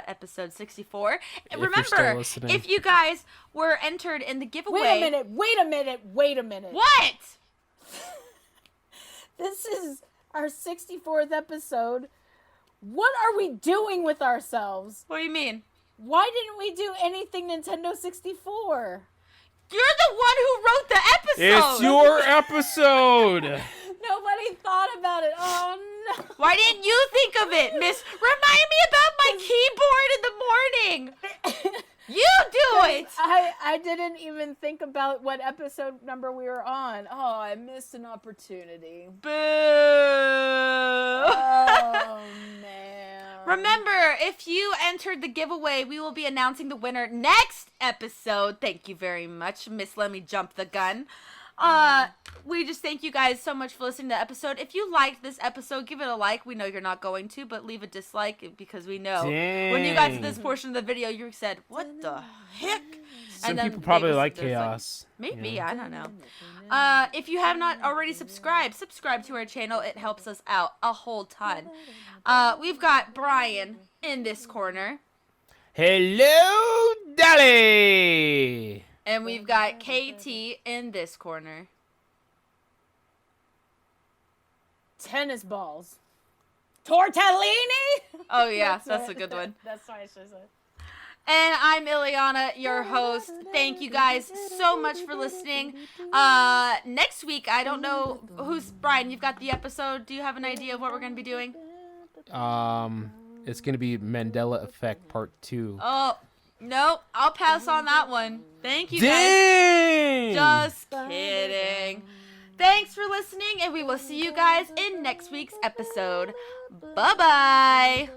Speaker 2: episode 64. And
Speaker 1: If you're still
Speaker 2: remember,
Speaker 1: listening.
Speaker 2: if you guys were entered in the giveaway...
Speaker 3: Wait a minute.
Speaker 2: What?
Speaker 3: This is our 64th episode. What are we doing with ourselves?
Speaker 2: What do you mean?
Speaker 3: Why didn't we do anything Nintendo 64?
Speaker 2: You're the one who wrote the episode!
Speaker 1: It's your episode.
Speaker 3: Nobody thought about it. Oh no.
Speaker 2: Why didn't you think of it, miss? Remind me about my keyboard in the morning! You
Speaker 3: I didn't even think about what episode number we were on. Oh, I missed an opportunity.
Speaker 2: Boo!
Speaker 3: Oh, man.
Speaker 2: Remember, if you entered the giveaway, we will be announcing the winner next episode. Thank you very much, Miss Let Me Jump the Gun. We just thank you guys so much for listening to the episode. If you liked this episode, give it a like. We know you're not going to, but leave a dislike because we know when you got to this portion of the video, you said, "What the heck?"
Speaker 1: Some people probably like chaos.
Speaker 2: Maybe,
Speaker 1: yeah.
Speaker 2: I don't know. If you have not already subscribe to our channel. It helps us out a whole ton. We've got Brian in this corner.
Speaker 1: Hello, Dolly!
Speaker 2: And we've got KT in this corner.
Speaker 3: Tennis balls. Tortellini?
Speaker 2: Oh, yeah, that's a good one.
Speaker 3: That's what I should say.
Speaker 2: And I'm Ileana, your host. Thank you guys so much for listening. Next week, I don't know who's... Brian, you've got the episode. Do you have an idea of what we're going to be doing?
Speaker 1: It's gonna be Mandela Effect Part 2.
Speaker 2: Oh, no. I'll pass on that one. Thank you,
Speaker 1: Dang!
Speaker 2: guys. Just kidding. Thanks for listening, and we will see you guys in next week's episode. Bye-bye.